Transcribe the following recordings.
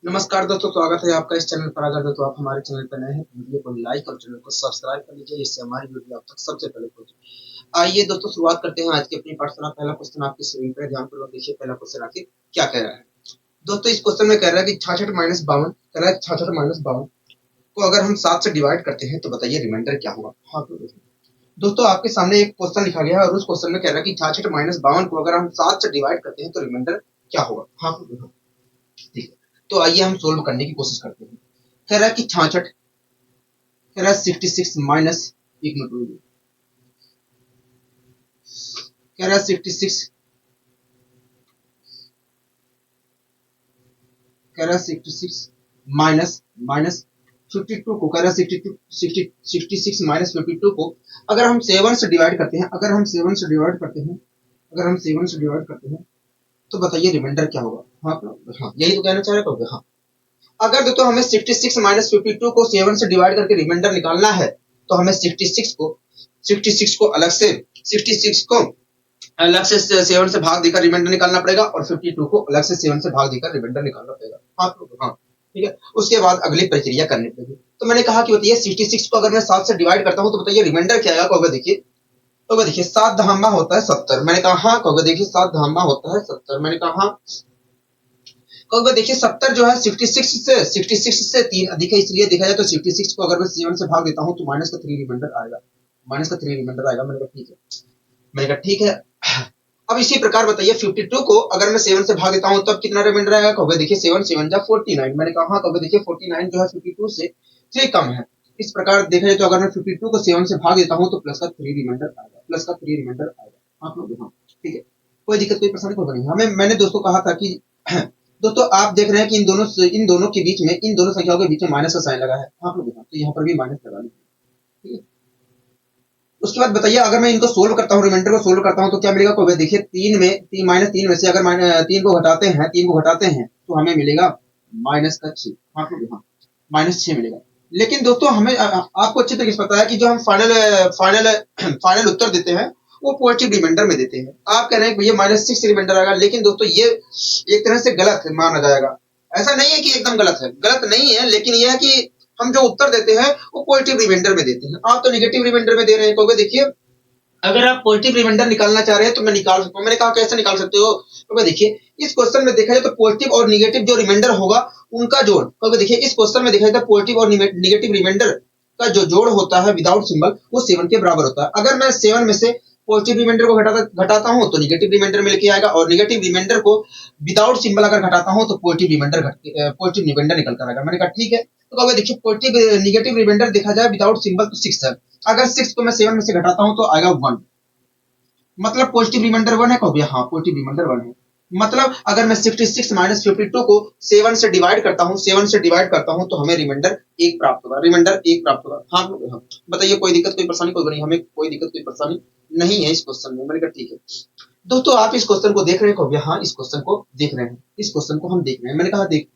नमस्कार दोस्तों, स्वागत है आपका इस चैनल पर। अगर दोस्तों आप हमारे चैनल पर नए हैं तो वीडियो को लाइक और चैनल को सब्सक्राइब कर लीजिए, इससे हमारी वीडियो आप तक सबसे पहले पहुंचे। आइए दोस्तों, शुरुआत करते हैं आज की अपनी पाठशाला। पहला क्वेश्चन आपकी स्क्रीन पर ध्यानपूर्वक देखिए। पहला क्वेश्चन आखिर क्या कह रहा है दोस्तों? इस क्वेश्चन में कह रहा है कि 66 - 52 कह रहा है। 66 - 52 को अगर हम 7 से डिवाइड करते हैं तो बताइए रिमाइंडर क्या होगा। हाँ तो दोस्तों आपके सामने एक क्वेश्चन लिखा गया है और उस क्वेश्चन में कह रहा है कि 66 - 52 को अगर हम 7 से डिवाइड करते हैं तो रिमाइंडर क्या होगा। हाँ ठीक है, तो आइए हम सोल्व करने की कोशिश करते हैं। कह रहा है कि 66, कह रहा है 66 माइनस, एक मिनट रुकिए, कह रहा है 66, कह रहा है 66 माइनस माइनस 52 को, कह रहा है 66 माइनस 52 को अगर हम 7 से डिवाइड करते हैं, अगर हम 7 से डिवाइड करते हैं, अगर हम 7 से डिवाइड करते हैं तो बताइए रिमाइंडर क्या होगा। हाँ यही तो कहना चाह रहे हो। हाँ, अगर दोस्तों हमें 66 माइनस 52 को 7 से डिवाइड करके रिमाइंडर निकालना है तो हमें 66 को अलग से 66 को अलग से 7 से भाग देकर रिमाइंडर निकालना पड़ेगा और 52 को अलग से 7 से भाग देकर रिमाइंडर निकालना पड़ेगा। हाँ ठीक है, उसके बाद अगली प्रक्रिया करनी पड़ेगी। तो मैंने कहा कि बताइए 66 को अगर मैं 7 से डिवाइड करता हूं तो बताइए रिमाइंडर क्या आएगा। कहोगे देखिए, तो देखिए 7 धामा होता है 70। मैंने कहा हाँ, कहोगे देखिए 7 धामा होता है 70। मैंने कहा हाँ, कहोगे देखिए 70 जो है 66 से 3 अधिक है, इसलिए देखा जाए तो 66 को अगर मैं 7 से भाग देता हूं तो माइनस का 3 रिमाइंडर आएगा, माइनस का 3 रिमाइंडर आएगा। मैंने कहा ठीक है, मैंने कहा ठीक है। अब इसी प्रकार बताइए 52 को अगर मैं 7 से भाग देता हूं तब कितना रिमाइंडर आएगा। कहोगे देखिए 7 7 जा 49। मैंने कहा हाँ, कहोगे देखिए 49 जो है 52 से 3 कम है। इस प्रकार देखा जाए तो अगर मैं 52 को 7 से भाग देता हूं तो प्लस का 3 रिमाइंडर आएगा, प्लस का 3 रिमाइंडर आएगा। आप लोग हाँ ठीक है, कोई दिक्कत कोई परेशानी कोई नहीं। हमें मैंने दोस्तों कहा था कि दोस्तों आप देख रहे हैं कि इन दोनों के बीच में, इन दोनों संख्याओं के बीच में माइनस का साइन लगा है। आप लोग तो यहाँ पर भी माइनस लगा लीजिए, ठीक है। उसके बाद बताइए अगर मैं इनको सोल्व करता हूँ, रिमाइंडर को सोल्व करता हूँ तो क्या मिलेगा। को देखिए 3 में माइनस 3 में से अगर 3 को घटाते हैं, 3 को घटाते हैं तो हमें मिलेगा माइनस का 6। हाँ माइनस 6 मिलेगा। लेकिन दोस्तों हमें आपको अच्छी तरीके से पता है कि जो हम फाइनल फाइनल फाइनल उत्तर देते हैं वो पॉजिटिव रिमाइंडर में देते हैं। आप कह रहे हैं भैया -6 रिमाइंडर आएगा, लेकिन दोस्तों ये एक तरह से गलत माना जाएगा। ऐसा नहीं है कि एकदम गलत है, गलत नहीं है, लेकिन यह है कि हम जो उत्तर देते हैं वो पॉजिटिव रिमाइंडर में देते हैं। आप तो नेगेटिव रिमाइंडर में दे रहे हैं। कहोगे देखिए अगर आप पॉजिटिव रिमाइंडर निकालना चाह रहे हैं तो मैं निकाल सकता हूँ। मैंने कहा कैसे निकाल सकते हो। तो देखिए इस क्वेश्चन में देखा जाए तो पॉजिटिव और नेगेटिव जो रिमाइंडर होगा उनका जोड़, तो देखिए इस क्वेश्चन में देखा जाए तो पॉजिटिव और नेगेटिव रिमाइंडर का जो जोड़ होता है विदाउट सिंबल वो 7 के बराबर होता है। अगर मैं 7 में से पॉजिटिव रिमाइंडर को घटाता हूं तो नेगेटिव रिमाइंडर मिल के आएगा, और नेगेटिव रिमाइंडर को विदाउट सिंबल अगर घटाता हूं तो पॉजिटिव रिमाइंडर निकल कर आएगा। मैंने कहा ठीक है। तो अब देखिए पॉजिटिव नेगेटिव रिमाइंडर देखा जाए विदाउट सिंबल तो 6 है। अगर 6 को मैं 7 में से घटाता हूं तो आएगा 1, मतलब पॉजिटिव रिमाइंडर 1 है। कहोगे हाँ, पॉजिटिव रिमाइंडर 1 है। मतलब अगर मैं 66 माइनस 52 को 7 से डिवाइड करता हूं, 7 से डिवाइड करता हूं तो हमें रिमाइंडर 1 प्राप्त होगा, रिमाइंडर 1 प्राप्त होगा। हाँ बताइए कोई दिक्कत कोई परेशानी कोई नहीं, हमें कोई दिक्कत कोई परेशानी नहीं है इस क्वेश्चन में। मैंने कहा ठीक है। दोस्तों आप इस क्वेश्चन को देख रहे हैं। कहोगे हाँ, इस क्वेश्चन को देख रहे हैं, इस क्वेश्चन को हम देख रहे हैं। मैंने कहा देख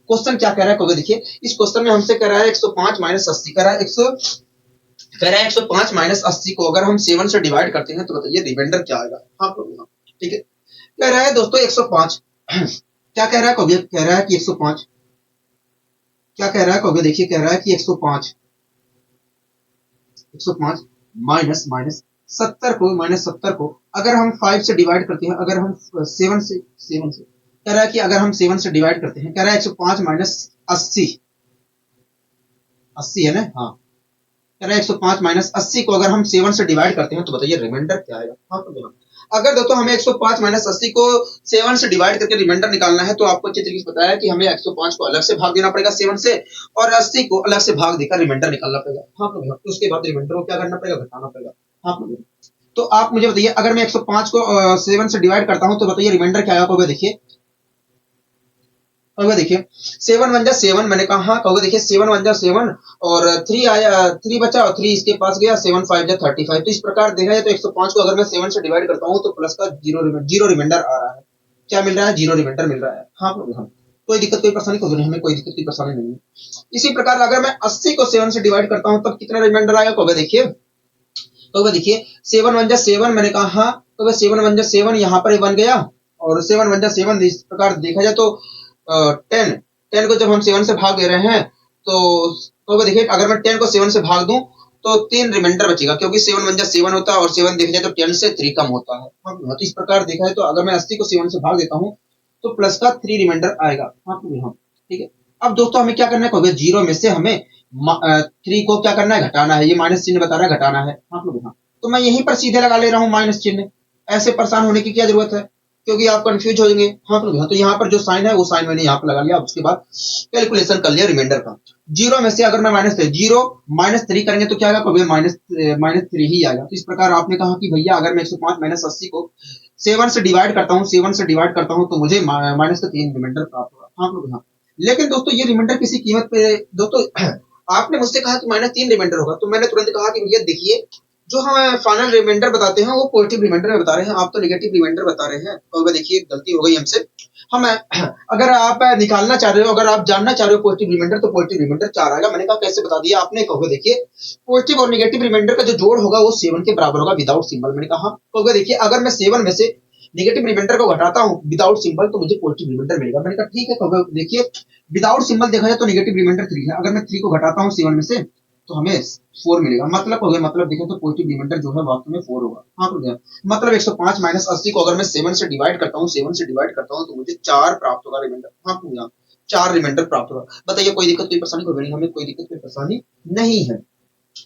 क्वेश्चन क्या कह रहा है। कहोगे देखिए इस क्वेश्चन में हमसे कह रहा है 105 माइनस 80, कह रहा है 105 माइनस 80 को अगर हम 7 से डिवाइड करते हैं तो बताइए रिमाइंडर क्या आएगा। हाँ ठीक है, कह रहा है दोस्तों 105 क्या कह रहा है। कहोगे कह रहा है कि 105 क्या कह रहा है। कहोगे देखिए कह रहा है कि 105 माइनस माइनस 70 को अगर हम 5 से डिवाइड करते हैं, अगर हम 7 से कह रहा है कि अगर हम 7 से डिवाइड करते हैं, कह रहा है 105 माइनस 80 है ना। हाँ, कह रहा है 105 माइनस 80 को अगर हम 7 से डिवाइड करते हैं तो बताइए रिमाइंडर क्या आएगा। हाँ तो अगर दोस्तों हमें 105 माइनस 80 को 7 से डिवाइड करके रिमाइंडर निकालना है तो आपको अच्छी तरीके से पता है कि हमें 105 को अलग से भाग देना पड़ेगा 7 से, और 80 को अलग से भाग देकर रिमाइंडर निकालना पड़ेगा। हाँ तो उसके बाद रिमाइंडर को क्या करना पड़ेगा, घटाना पड़ेगा। हाँ तो आप मुझे बताइए अगर मैं 105 को 7 से डिवाइड करता हूं तो बताइए रिमाइंडर क्या आएगा। कहोगे देखिए 7 1 जा 7, मैंने कहा हाँ। कहोगे देखिए 7 1 जा 7 और 3 आया, 3 बचा और 3 इसके पास गया, 7 5 जा 35। तो इस प्रकार देखा जाए तो 105 को अगर मैं 7 से डिवाइड करता हूं तो प्लस का जीरो रिमाइंडर आ रहा है। क्या मिल रहा है, जीरो रिमाइंडर मिल रहा है। हाँ कोई दिक्कत कोई परेशानी कोई नहीं, हमें कोई दिक्कत कोई परेशानी नहीं है। इसी प्रकार अगर मैं 80 को 7 से डिवाइड करता हूं तब कितना रिमाइंडर आएगा। कहोगे देखिए 7 1 जा 7, मैंने कहा हाँ। तो 7 1 जा 7 यहाँ पर 1 गया और 7 1 जा 7। इस प्रकार देखा जाए तो 10 10 को जब हम 7 से भाग दे रहे हैं तो देखिए अगर मैं 10 को 7 से भाग दूं तो 3 रिमाइंडर बचेगा, क्योंकि 7 1 जा 7 होता है और 7 देखा जाए तो 10 से 3 कम होता है। हाँ तो इस प्रकार देखा है तो अगर मैं 80 को 7 से भाग देता हूँ तो प्लस का 3 रिमाइंडर आएगा। हाँ ठीक है। अब दोस्तों हमें क्या करना है, जीरो में से हमें 3 को क्या करना है, घटाना है। ये माइनस चिन्ह बता रहा है घटाना है। हाँ तो मैं यहीं पर सीधे लगा ले रहा हूँ माइनस चिन्ह। ऐसे परेशान होने की क्या जरूरत है, क्योंकि आप कंफ्यूज हो जाएंगे। हाँ तो यहाँ पर जो साइन है वो साइन मैंने यहाँ पर लगा लिया। उसके बाद कैलकुलेशन कर लिया रिमाइंडर का। जीरो में से अगर मैं जीरो -3 करेंगे तो क्या आएगा, -3 ही आएगा। तो इस प्रकार आपने कहा कि भैया अगर मैं 105 -80 को 7 से डिवाइड करता हूँ, 7 से डिवाइड करता हूँ तो मुझे माइनस का 3 रिमाइंडर प्राप्त होगा। हाँ लेकिन दोस्तों ये रिमाइंडर किसी कीमत पे, दोस्तों आपने मुझसे कहा कि -3 रिमाइंडर होगा, तो मैंने तुरंत कहा कि भैया देखिए जो हम फाइनल रिमाइंडर बताते हैं वो पॉजिटिव रिमाइंडर में बता रहे हैं, आप तो नेगेटिव रिमाइंडर बता रहे हैं। तो देखिए गलती हो गई हमसे। हम अगर आप निकालना चाह रहे हो, अगर आप जानना चाह रहे हो पॉजिटिव रिमाइंडर, तो पॉजिटिव रिमाइंडर 4 आएगा। मैंने कहा कैसे बता दिया आपने, कहोगे देखिए पॉजिटिव और नेगेटिव रिमाइंडर का जो जोड़ होगा वो 7 के बराबर होगा विदाउट सिंबल। मैंने कहा कहोगे देखिए अगर मैं 7 में से नेगेटिव रिमाइंडर को घटाता हूँ विदाउट सिंबल तो मुझे पॉजिटिव रिमाइंडर मिलेगा। मैंने कहा ठीक है। कहोगे देखिए विदाउट सिंबल देखा जाए तो नेगेटिव रिमाइंडर 3 है। अगर मैं 3 को घटाता हूँ 7 में से तो हमें 4 मिलेगा। मतलब हो गया, मतलब देखें तो पॉजिटिव रिमाइंडर जो है वास्तव में 4 होगा। हाँ तो गया मतलब 105 -80 को अगर मैं 7 से डिवाइड करता हूँ, 7 से डिवाइड करता हूँ तो मुझे 4 प्राप्त होगा रिमाइंडर। हाँ तो गया 4 रिमाइंडर प्राप्त होगा। बताइए कोई दिक्कत कोई परेशानी होगी नहीं, हमें कोई दिक्कत कोई परेशानी नहीं है।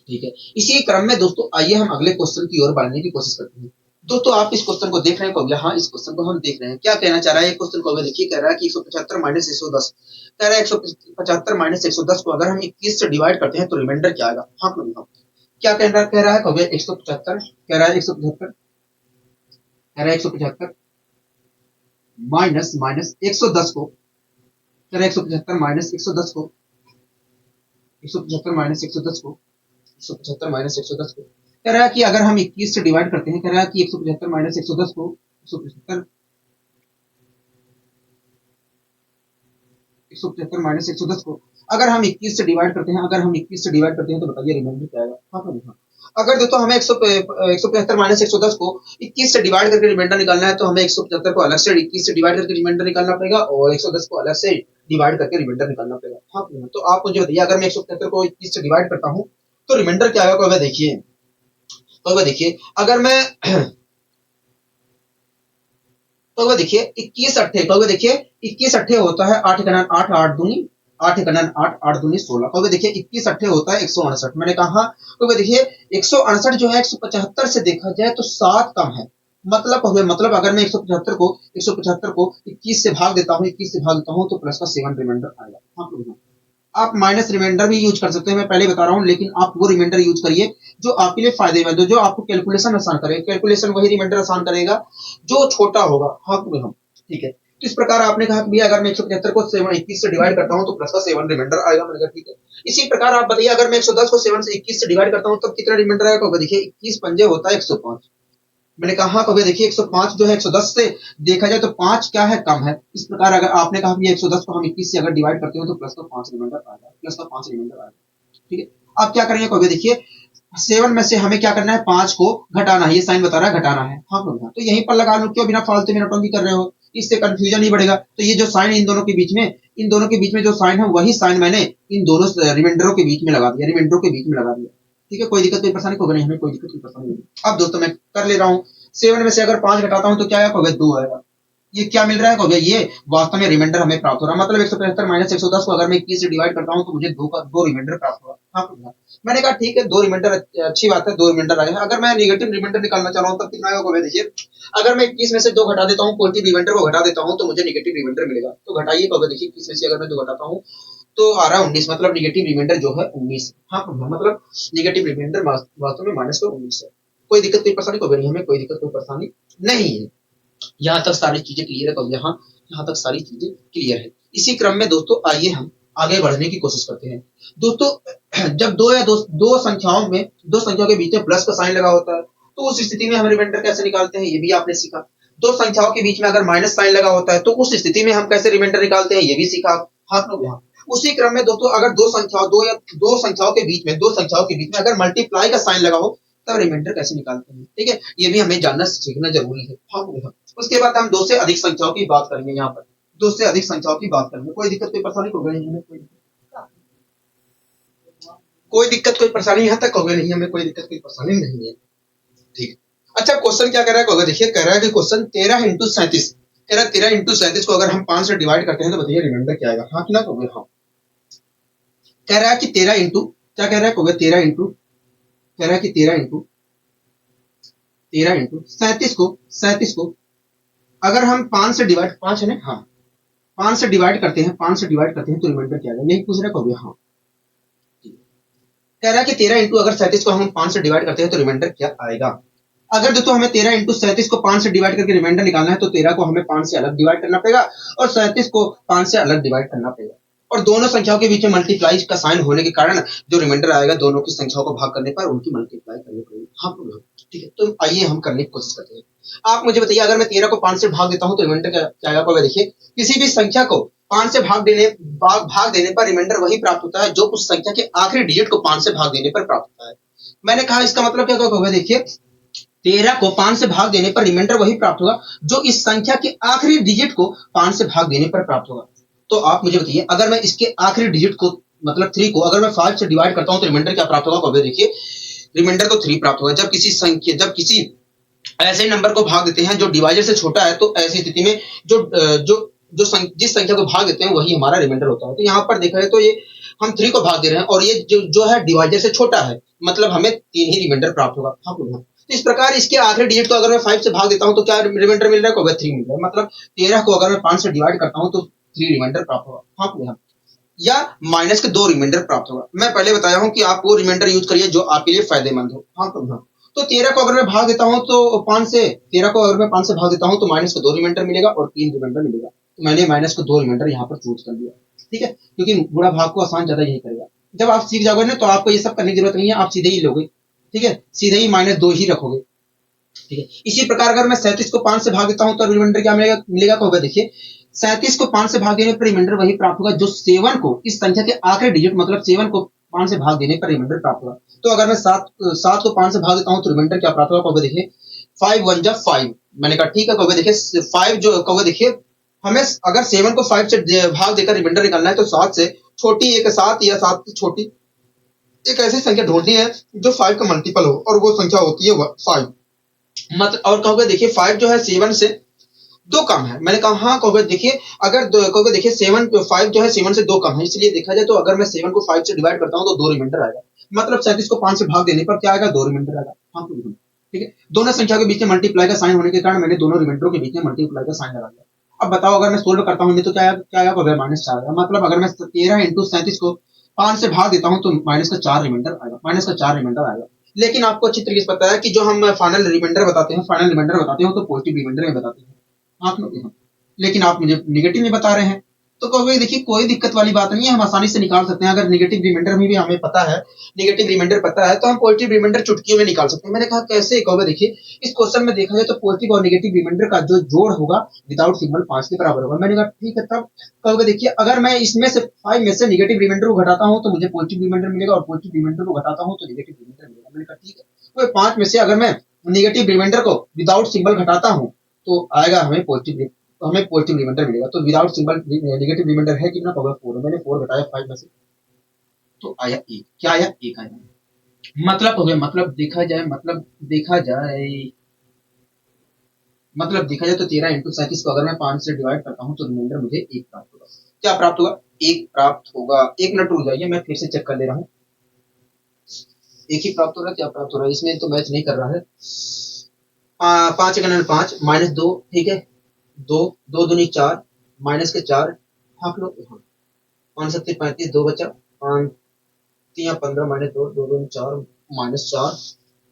ठीक है। इसी क्रम में दोस्तों आइए हम अगले क्वेश्चन की ओर बढ़ने की कोशिश करते हैं। दोस्तों आप इस क्वेश्चन को देख रहे हैं, हाँ इस क्वेश्चन को हम देख रहे हैं। क्या कहना चाह रहा है क्वेश्चन को, देखिए कह रहा है कि 175 -110, कह रहा है 175 -110 को अगर हम 21 से डिवाइड करते हैं तो रिमाइंडर क्या आएगा। हाँ क्या कह रहा है 175, कह रहा है 175, कह रहा है 175 माइनस माइनस 110 को, कह रहा है 175 -110 को, 175 -110 को, 175 -110 को कह रहा है कि अगर हम 21 से डिवाइड करते हैं, कह रहा है कि 175 -110 को 175 -110 को अगर हम 21 से डिवाइड करते हैं, अगर हम 21 से डिवाइड करते हैं तो बताइए रिमाइंडर क्या आएगा। हाँ अगर दोस्तों हमें 175 -110 को 21 से डिवाइड करके रिमाइंडर निकालना है तो हमें 175 को अलग से 21 से डिवाइड करके रिमाइंडर निकालना पड़ेगा और 110 को अलग से डिवाइड करके रिमाइंडर निकालना पड़ेगा। हाँ तो आप मुझे बताइए अगर मैं 175 को 21 से डिवाइड करता हूँ तो रिमाइंडर क्या आएगा। देखिए तो देखिए अगर मैं तो देखिए 21 अट्ठे, तो देखिए 21 अट्ठे होता है 8 कनन 8 8 दूनी 8 कनन 8 8 दूनी 16। तो देखिए 21 अट्ठे होता है 168। मैंने कहा तो देखिए 168 जो है 175 से देखा जाए तो 7 कम है। मतलब अगर मैं 175 को 21 से भाग देता हूँ, 21 से भाग देता हूँ तो प्लस का 7 रिमाइंडर आएगा। हाँ आप माइनस रिमाइंडर भी यूज कर सकते हैं, मैं पहले बता रहा हूँ, लेकिन आप वो रिमाइंडर यूज करिए जो आपके लिए फायदेमंद हो, जो आपको कैलकुलेशन आसान करे। कैलकुलेशन वही रिमाइंडर आसान करेगा जो छोटा होगा। हाँ हम ठीक है। तो इस प्रकार आपने कहा कि भैया अगर मैं 175 को 21 से डिवाइड करता हूँ तो प्लस का 7 रिमाइंडर आएगा। मैंने कहा ठीक है। इसी प्रकार आप बताइए अगर मैं 110 को 7 से 21 से डिवाइड करता हूँ तो कितना रिमाइंडर आएगा। देखिए 21 पंजे होता है 105। मैंने कहा तो देखिए 105 जो है 110 से देखा जाए तो 5 क्या है, कम है। इस प्रकार अगर आपने कहा कि 110 को हम 21 से अगर डिवाइड करते हो तो प्लस का 5 रिमाइंडर आएगा, प्लस का 5 रिमाइंडर आएगा। ठीक है। अब क्या करेंगे कहोगे देखिए 7 में से हमें क्या करना है, 5 को घटाना है। ये साइन बता रहा है घटाना है। हाँ तो यहीं पर लगा लो, क्यों बिना फालतू में नौटंकी कर रहे हो, इससे कंफ्यूजन ही बढ़ेगा। तो ये जो साइन इन दोनों के बीच में, इन दोनों के बीच में जो साइन है वही साइन मैंने इन दोनों रिमाइंडरों के बीच में लगा दिया, रिमाइंडरों के बीच में लगा दिया। ठीक है। कोई दिक्कत कोई परेशानी होगी नहीं, हमें कोई दिक्कत कोई परेशानी नहीं। अब दोस्तों मैं कर ले रहा हूँ 7 में से अगर 5 घटाता हूँ तो क्या आएगा, 2 आएगा। ये क्या मिल रहा है, ये वास्तव में रिमाइंडर हमें प्राप्त हो रहा है। मतलब 175 -110 को अगर मैं 21 से डिवाइड करता हूँ तो मुझे 2 रिमाइंडर प्राप्त होगा। हाँ मैंने कहा ठीक है 2 रिमाइंडर अच्छी बात है, 2 रिमाइंडर आए हैं। अगर मैं नेगेटिव रिमाइंडर निकालना चाह रहा हूँ तब कितना आएगा। देखिए अगर मैं 21 में से 2 घटा देता हूँ, पॉजिटिव रिमाइंडर को घटा देता हूँ तो मुझे नेगेटिव रिमाइंडर मिलेगा। तो घटाइए देखिए 21 में से अगर मैं 2 घटाता हूँ तो आ रहा है 19, मतलब नेगेटिव रिमाइंडर जो है 19। हाँ मतलब नेगेटिव रिमाइंडर वास्तव में माइनस का 19 है। कोई दिक्कत कोई परेशानी होगी नहीं, हमें कोई दिक्कत कोई परेशानी नहीं है। यहाँ तक सारी चीजें क्लियर है। तो यहाँ तक सारी चीजें क्लियर है। इसी क्रम में दोस्तों आइए हम आगे बढ़ने की कोशिश करते हैं। दोस्तों जब दो संख्याओं के बीच में प्लस का साइन लगा होता है तो उस स्थिति में हम रिमाइंडर कैसे निकालते हैं ये भी आपने सीखा। दो संख्याओं के बीच में अगर माइनस साइन लगा होता है तो उस स्थिति में हम कैसे रिमाइंडर निकालते हैं ये भी सीखा। हाथ लोग यहाँ उसी क्रम में दोस्तों अगर दो संख्याओं के बीच में अगर मल्टीप्लाई का साइन लगा हो तब रिमाइंडर कैसे निकालते हैं। ठीक है। ये भी हमें जानना सीखना जरूरी है। हाँ उसके बाद हम 2 से अधिक संख्याओं की बात करेंगे। यहाँ पर दो से अधिक संख्याओं की बात करेंगे। कोई दिक्कत कोई परेशानी होगी नहीं हमें, कोई दिक्कत कोई परेशानी यहाँ तक होगी नहीं, हमें कोई दिक्कत कोई परेशानी नहीं है। ठीक। अच्छा क्वेश्चन क्या कह रहा है, देखिए कह रहा है कि क्वेश्चन 13 इंटू 37, कह रहा है 13 इंटू 37 को अगर हम 5 से डिवाइड करते हैं तो बताइए रिमाइंडर क्या आएगा। हाँ कि ना कहोगे? हाँ। कह रहा है कि 13 इंटू क्या कह रहा है, कहोगे 13 इंटू, कह रहा है कि 13 इंटू 37 को अगर हम 5 से डिवाइड, 5 है ना, हाँ 5 से डिवाइड करते हैं, 5 से डिवाइड करते हैं तो रिमाइंडर क्या आएगा, यही पूछ रहा है, कहोगे हाँ। कह रहा है कि 13 इंटू अगर 37 को हम 5 से डिवाइड करते हैं तो रिमाइंडर क्या आएगा। अगर दोस्तों हमें 13 इंटू 37 को 5 से डिवाइड करके रिमाइंडर निकालना है तो 13 को हमें 5 से अलग डिवाइड करना पड़ेगा और 37 को 5 से अलग डिवाइड करना पड़ेगा, और दोनों संख्याओं के बीच में मल्टीप्लाई का साइन होने के कारण जो रिमाइंडर आएगा दोनों की संख्याओं को भाग करने पर उनकी मल्टीप्लाई करनी पड़ेगी। हाँ ठीक है, तो आइए हम करने की कोशिश करते हैं। आप मुझे बताइए अगर मैं 13 को 5 से भाग देता हूँ तो रिमाइंडर क्या आएगा। देखिए किसी भी संख्या को 5 से भाग देने पर रिमाइंडर वही प्राप्त होता है जो उस संख्या के आखिरी डिजिट को 5 से भाग देने पर प्राप्त होता है। मैंने कहा इसका मतलब क्या होगा, देखिए 13 को 5 से भाग देने पर रिमाइंडर वही प्राप्त होगा जो इस संख्या के आखिरी डिजिट को 5 से भाग देने पर प्राप्त होगा। तो आप मुझे बताइए अगर मैं इसके आखिरी डिजिट को मतलब 3 को अगर मैं 5 से डिवाइड करता हूं तो रिमाइंडर क्या प्राप्त होगा। देखिए रिमाइंडर को 3 प्राप्त होगा। जब किसी ऐसे नंबर को भाग देते हैं जो डिवाइजर से छोटा है तो ऐसी स्थिति में जिस संख्या को भाग देते हैं वही हमारा रिमाइंडर होता है। तो यहाँ पर देखा जाए तो ये हम 3 को भाग दे रहे हैं और ये जो है डिवाइजर से छोटा है, मतलब हमें 3 ही रिमाइंडर प्राप्त होगा। हाँ तो इस प्रकार इसके आखिरी डिजिट को अगर मैं 5 से भाग देता हूं तो क्या रिमाइंडर मिल रहा है, 3 मिल रहा है। मतलब 13 को अगर मैं 5 से डिवाइड करता हूं तो 3 रिमाइंडर प्राप्त होगा। हाँ या माइनस के 2 रिमाइंडर प्राप्त होगा। मैं पहले बताया हूं कि आप वो रिमाइंडर यूज करिए जो आपके लिए फायदेमंद हो। हाँ तो 13 को अगर मैं भाग देता हूं तो 5 से 13 को अगर मैं 5 से भाग देता हूं तो माइनस का 2 रिमाइंडर मिलेगा और 3 रिमाइंडर मिलेगा। तो मैंने माइनस का 2 रिमाइंडर यहाँ पर चूज कर दिया। ठीक है, क्योंकि बुरा भाग को आसान ज्यादा यही करेगा। जब आप सीख जाओगे ना तो आपको ये सब करने की जरूरत नहीं है, आप सीधे ही लोगे। ठीक है, सीधे ही -2 ही रखोगे। ठीक है, इसी प्रकार अगर मैं 37 को 5 से भाग देता हूं तो रिमाइंडर क्या मिलेगा तो होगा। देखिए 37 को 5 से भाग देने पर रिमाइंडर वही प्राप्त होगा जो 7 को इस संख्या के आखिरी डिजिट मतलब 7 को 5 से भाग देने पर रिमाइंडर प्राप्त होगा। तो अगर मैं 7 को 5 से भाग देता हूं तो रिमाइंडर क्या प्राप्त होगा। देखिए 5 1 जा 5, मैंने कहा ठीक है। कहोगे देखिए 5 जो कहोगे देखिए हमें अगर 7 को 5 से भाग देकर रिमाइंडर निकालना है तो 7 से छोटी एक 7 या 7 से छोटी एक ऐसी संख्या ढूंढनी है जो 5 का मल्टीपल हो और वो संख्या होती है 5। मतलब और कहोगे देखिए 5 जो है 7 से 2 कम है। मैंने कहा हाँ। कहोगे देखिए अगर कहोगे देखिए 5 जो है 7 से 2 कम है, इसलिए देखा जाए तो अगर मैं 7 को 5 से डिवाइड करता हूँ तो 2 रिमाइंडर आएगा। मतलब 37 को 5 से भाग देने पर क्या आएगा, 2 रिमाइंडर आएगा। हाँ ठीक है, दोनों संख्या के बीच में मल्टीप्लाई का साइन होने के कारण मैंने दोनों रिमाइंडरों के बीच में मल्टीप्लाई का साइन लगा दिया। अब बताओ अगर मैं सोल्व करता हूँ तो क्या आएगा, -4 आएगा। मतलब अगर मैं 13 इंटू 37 को 5 से भाग देता हूँ तो -4 रिमाइंडर आएगा। लेकिन आपको अच्छी तरीके से पता है कि जो हम फाइनल रिमाइंडर बताते हैं तो पॉजिटिव रिमाइंडर में बताते हैं। आप लोग यहाँ, लेकिन आप मुझे निगेटिव में बता रहे हैं। तो कहोगे देखिए कोई दिक्कत वाली बात नहीं है, हम आसानी से निकाल सकते हैं। अगर निगेटिव रिमाइंडर में भी हमें पता है, निगेटिव रिमाइंडर पता है तो हम पॉजिटिव रिमाइंडर चुटकियों में निकाल सकते हैं। मैंने कहा कैसे, कहोगे देखिए इस क्वेश्चन में देखा जाए तो पॉजिटिव और निगेटिव रिमाइंडर का जो जोड़ होगा विदाउट सिंबल 5 के बराबर होगा। मैंने कहा ठीक है। तब कहोगे देखिए अगर मैं इसमें से 5 में से निगेटिव रिमाइंडर को घटाता हूं तो मुझे पॉजिटिव रिमाइंडर मिलेगा और पॉजिटिव रिमाइंडर को घटाता हूं तो निगेटिव रिमाइंडर मिलेगा। मैंने कहा ठीक है, तो 5 में से अगर मैं निगेटिव रिमाइंडर को विदाउट सिंबल घटाता हूं तो आएगा हमें पॉजिटिव रिमाइंडर मिलेगा। तो विदाउट सिंबल नेगेटिव रिमाइंडर है कितना, तो 4। मैंने 4 घटाया 5 में से तो आया 1। क्या आया, 1 आया। मतलब हो गया, मतलब देखा जाए तो 13 इंटू 37 को अगर मैं 5 से डिवाइड करता हूँ तो रिमाइंडर मुझे 1 प्राप्त होगा। क्या प्राप्त होगा, 1 प्राप्त होगा। 1 मिनट रुक जाइए, मैं फिर से चेक कर ले रहा हूँ। 1 ही प्राप्त हो रहा है, क्या प्राप्त हो रहा है, इसमें तो मैच नहीं कर रहा है। 5 5 -2, ठीक है। 2 2 दूनी 4 माइनस के 4 हाँ लो 5 7 35 2 बचा 5 3 15 -2 2 दूनी 4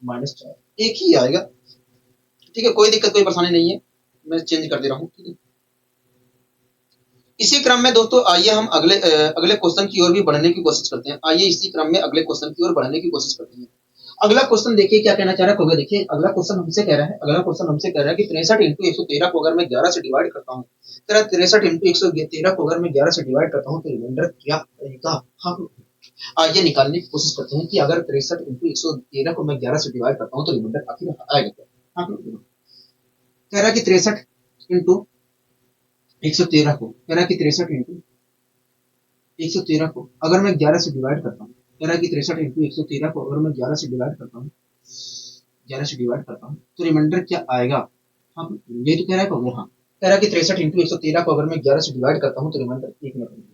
-4 एक ही आएगा। ठीक है, कोई दिक्कत कोई परेशानी नहीं है, मैं चेंज कर दे रहा हूँ। ठीक है, इसी क्रम में दोस्तों आइए हम अगले क्वेश्चन की ओर भी बढ़ने की कोशिश करते हैं। आइए इसी क्रम में अगले क्वेश्चन की ओर बढ़ने की कोशिश करते हैं। अगला क्वेश्चन देखिए क्या कहना चाह रहा है। देखिए अगला क्वेश्चन हमसे कह रहा है कि 63 इंटू 113 को अगर मैं 11 से डिवाइड करता हूँ, 63 इंटू 113 को अगर मैं 11 से डिवाइड करता हूँ तो रिमाइंडर क्या आएगा। हाँ, आइए निकालने की कोशिश करते हैं कि अगर 63 इंटू 113 को मैं 11 से डिवाइड करता हूँ तो रिमाइंडर आखिर आएगा क्या। हाँ, कह रहा है कि 63 इंटू 113 को कह रहा है कि 63 इंटू 113 को अगर मैं 11 से डिवाइड करता हूँ, कह रहा है कि 63 इंटू 113 को अगर मैं 11 से डिवाइड करता हूँ, 11 से डिवाइड करता हूँ तो रिमाइंडर क्या आएगा? हाँ ये तो कह रहा है कहोगे, हाँ कह रहा है कि 63 इंटू 113 को अगर मैं 11 से डिवाइड करता हूँ तो रिमाइंडर 1 मिनट।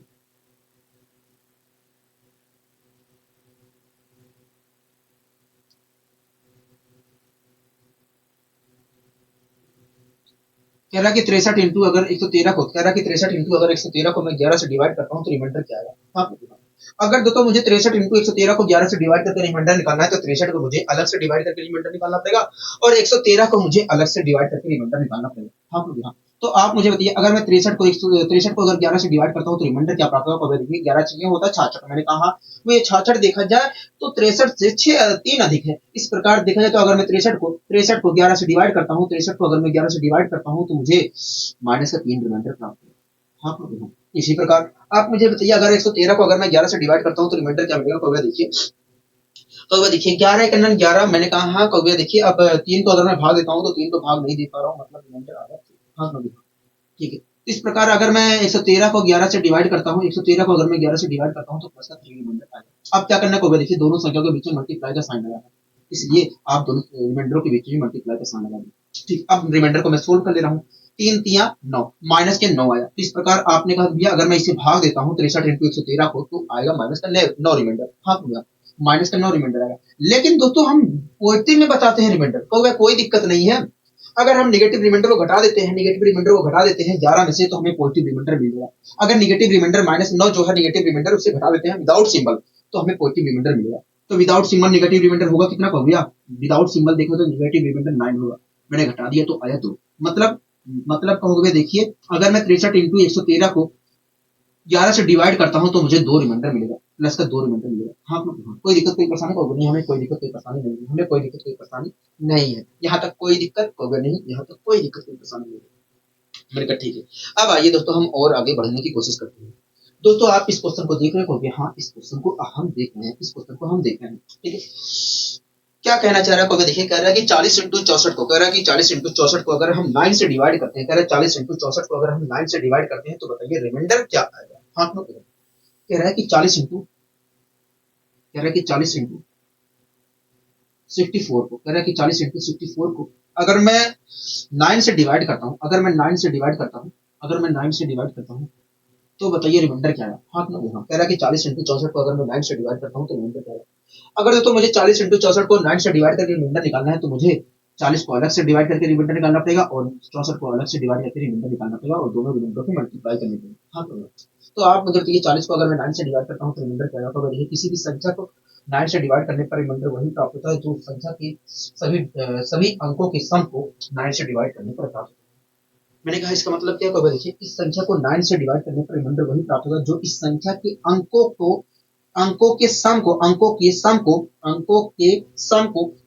कह रहा है कि 63 इंटू अगर 113 को कह रहा है कि 63 इंटू अगर 113 को मैं 11 से डिवाइड करता हूँ तो रिमाइंडर क्या आएगा? हाँ अगर दोस्तों मुझे 63 इंटू 113 को 11 से डिवाइड करके रिमाइंडर निकालना है तो 63 को मुझे अलग से डिवाइड करके रिमाइंडर निकालना पड़ेगा और 113 को मुझे अलग से डिवाइड करके रिमाइंडर निकालना पड़ेगा। हाँ हाँ। तो आप मुझे बताइए अगर मैं 63 को अगर 11 से डिवाइड करता हूँ तो रिमाइंडर क्या प्राप्त होगा? देखिए 11 चाहिए होता है 66, मैंने कहा वो ये 66 देखा जाए तो 63 से 3 अधिक है। इस प्रकार देखा जाए तो अगर मैं 63 को 11 से डिवाइड करता हूँ, 63 को अगर मैं 11 से डिवाइड करता हूँ तो मुझे माइनस का 3 रिमाइंडर प्राप्त होगा। हाँ हाँ। इसी प्रकार आप मुझे बताइए अगर 113 को अगर मैं 11 से डिवाइड करता हूँ तो रिमाइंडर क्या मिलेगा? कौवे देखिए, कौवे देखिए 11 एक 11, मैंने कहा हाँ कौवे देखिए अब 3 को अगर मैं भाग देता हूँ तो 3 को भाग नहीं दे पा रहा हूँ, मतलब रिमाइंडर आ रहा है। हाँ ठीक है। इस प्रकार अगर मैं 113 को 11 से डिवाइड करता हूँ, 113 को अगर मैं 11 से डिवाइड करता हूँ तो प्लस का 3 रिमाइंडर आएगा। अब क्या करना है कौवे देखिए, दोनों संख्याओं के बीच में मल्टीप्लाई का साइन लगा है, इसलिए आप दोनों रिमाइंडरों के बीच में मल्टीप्लाई का साइन लगा दें। ठीक, अब रिमाइंडर को मैं सोल्व कर ले रहा हूँ। 3 तिया 9, माइनस के 9 आया। इस प्रकार आपने कहा भैया अगर मैं इसे भाग देता हूँ 63 इंटू 113 को तो आएगा माइनस का 9 रिमाइंडर। हाँ भैया माइनस का 9 रिमाइंडर आएगा। लेकिन दोस्तों हम पॉजिटिव में बताते हैं रिमाइंडर, तो कोई दिक्कत नहीं है। अगर हम नेगेटिव रिमाइंडर को घटा देते हैं, नेगेटिव रिमाइंडर को घटा देते हैं 11 में से तो हमें पॉजिटिव रिमाइंडर मिलेगा। अगर नेगेटिव रिमाइंडर माइनस 9 जो है नेगेटिव रिमाइंडर उसे घटा देते हैं विदाउट सिंबल तो हमें पॉजिटिव रिमाइंडर मिलेगा। तो विदाउट सिंबल नेगेटिव रिमाइंडर होगा कितना हो गया? विदाउट सिंबल देखो तो नेगेटिव रिमाइंडर 9 होगा, मैंने घटा दिया तो आया 2। मतलब कहोगे देखिए अगर मैं 63 इंटू 113 को 11 से डिवाइड करता हूँ तो मुझे 2 रिमाइंडर मिलेगा, प्लस का 2 रिमाइंडर मिलेगा। हाँ कोई दिक्कत कोई परेशानी होगी नहीं, हमें कोई दिक्कत कोई परेशानी नहीं है, हमें कोई दिक्कत कोई परेशानी नहीं है, यहाँ तक कोई दिक्कत होगी नहीं, यहाँ तक कोई दिक्कत कोई परेशानी नहीं है। मैंने कहा ठीक है। अब आइए दोस्तों हम और आगे बढ़ने की कोशिश करते हैं। दोस्तों आप इस क्वेश्चन को देख रहे हो, हाँ इस क्वेश्चन को हम देख रहे हैं, इस क्वेश्चन को हम देख रहे हैं, ठीक है। क्या कहना चाह रहा है देखिए, कह रहा है कि 40 इंटू 64 को, कह रहा है कि 40 इंटू 64 को अगर हम 9 से डिवाइड करते हैं, कह रहा है 40 इंटू 64 को अगर हम 9 से डिवाइड करते हैं तो बताइए रिमाइंडर क्या आएगा? हाँ कह रहा है कि 40 इंटू, कह रहा है कि 40 इंटू 64 को, कह रहा है कि 40 इंटू 64 को अगर मैं 9 से डिवाइड करता हूँ, अगर मैं 9 से डिवाइड करता हूँ, अगर मैं 9 से डिवाइड करता हूँ तो बताइए रिमाइंडर क्या है? हाँ कह रहा है कि 40 इंटू 64 को अगर मैं 9 से डिवाइड करता हूँ तो रिमाइंडर क्या है? अगर तो मुझे 40 इंटू 64 को 9 से डिवाइड करके रिमाइंडर निकालना है तो मुझे 40 को अलग से डिवाइड करके रिमाइंडर निकालना पड़ेगा और 64 को अलग से डिवाइड करके रिमाइंडर निकालना पड़ेगा और दोनों रिमाइंडर को मल्टीप्लाई करने पड़ेगा। हाँ तो आप मुझे बताइए 40 को अगर मैं 9 से डिवाइड करता हूँ तो रिमाइंडर क्या होगा? देखिए किसी भी संख्या को 9 से डिवाइड करने पर रिमाइंडर वही प्राप्त होता है जो संख्या की सभी अंकों के सम को 9 से डिवाइड करने पर प्राप्त होता है। मैंने कहा इसका मतलब क्या होगा? देखिए इस संख्या को 9 से डिवाइड करने पर रिमाइंडर वही प्राप्त होगा जो इस संख्या के अंकों के सम को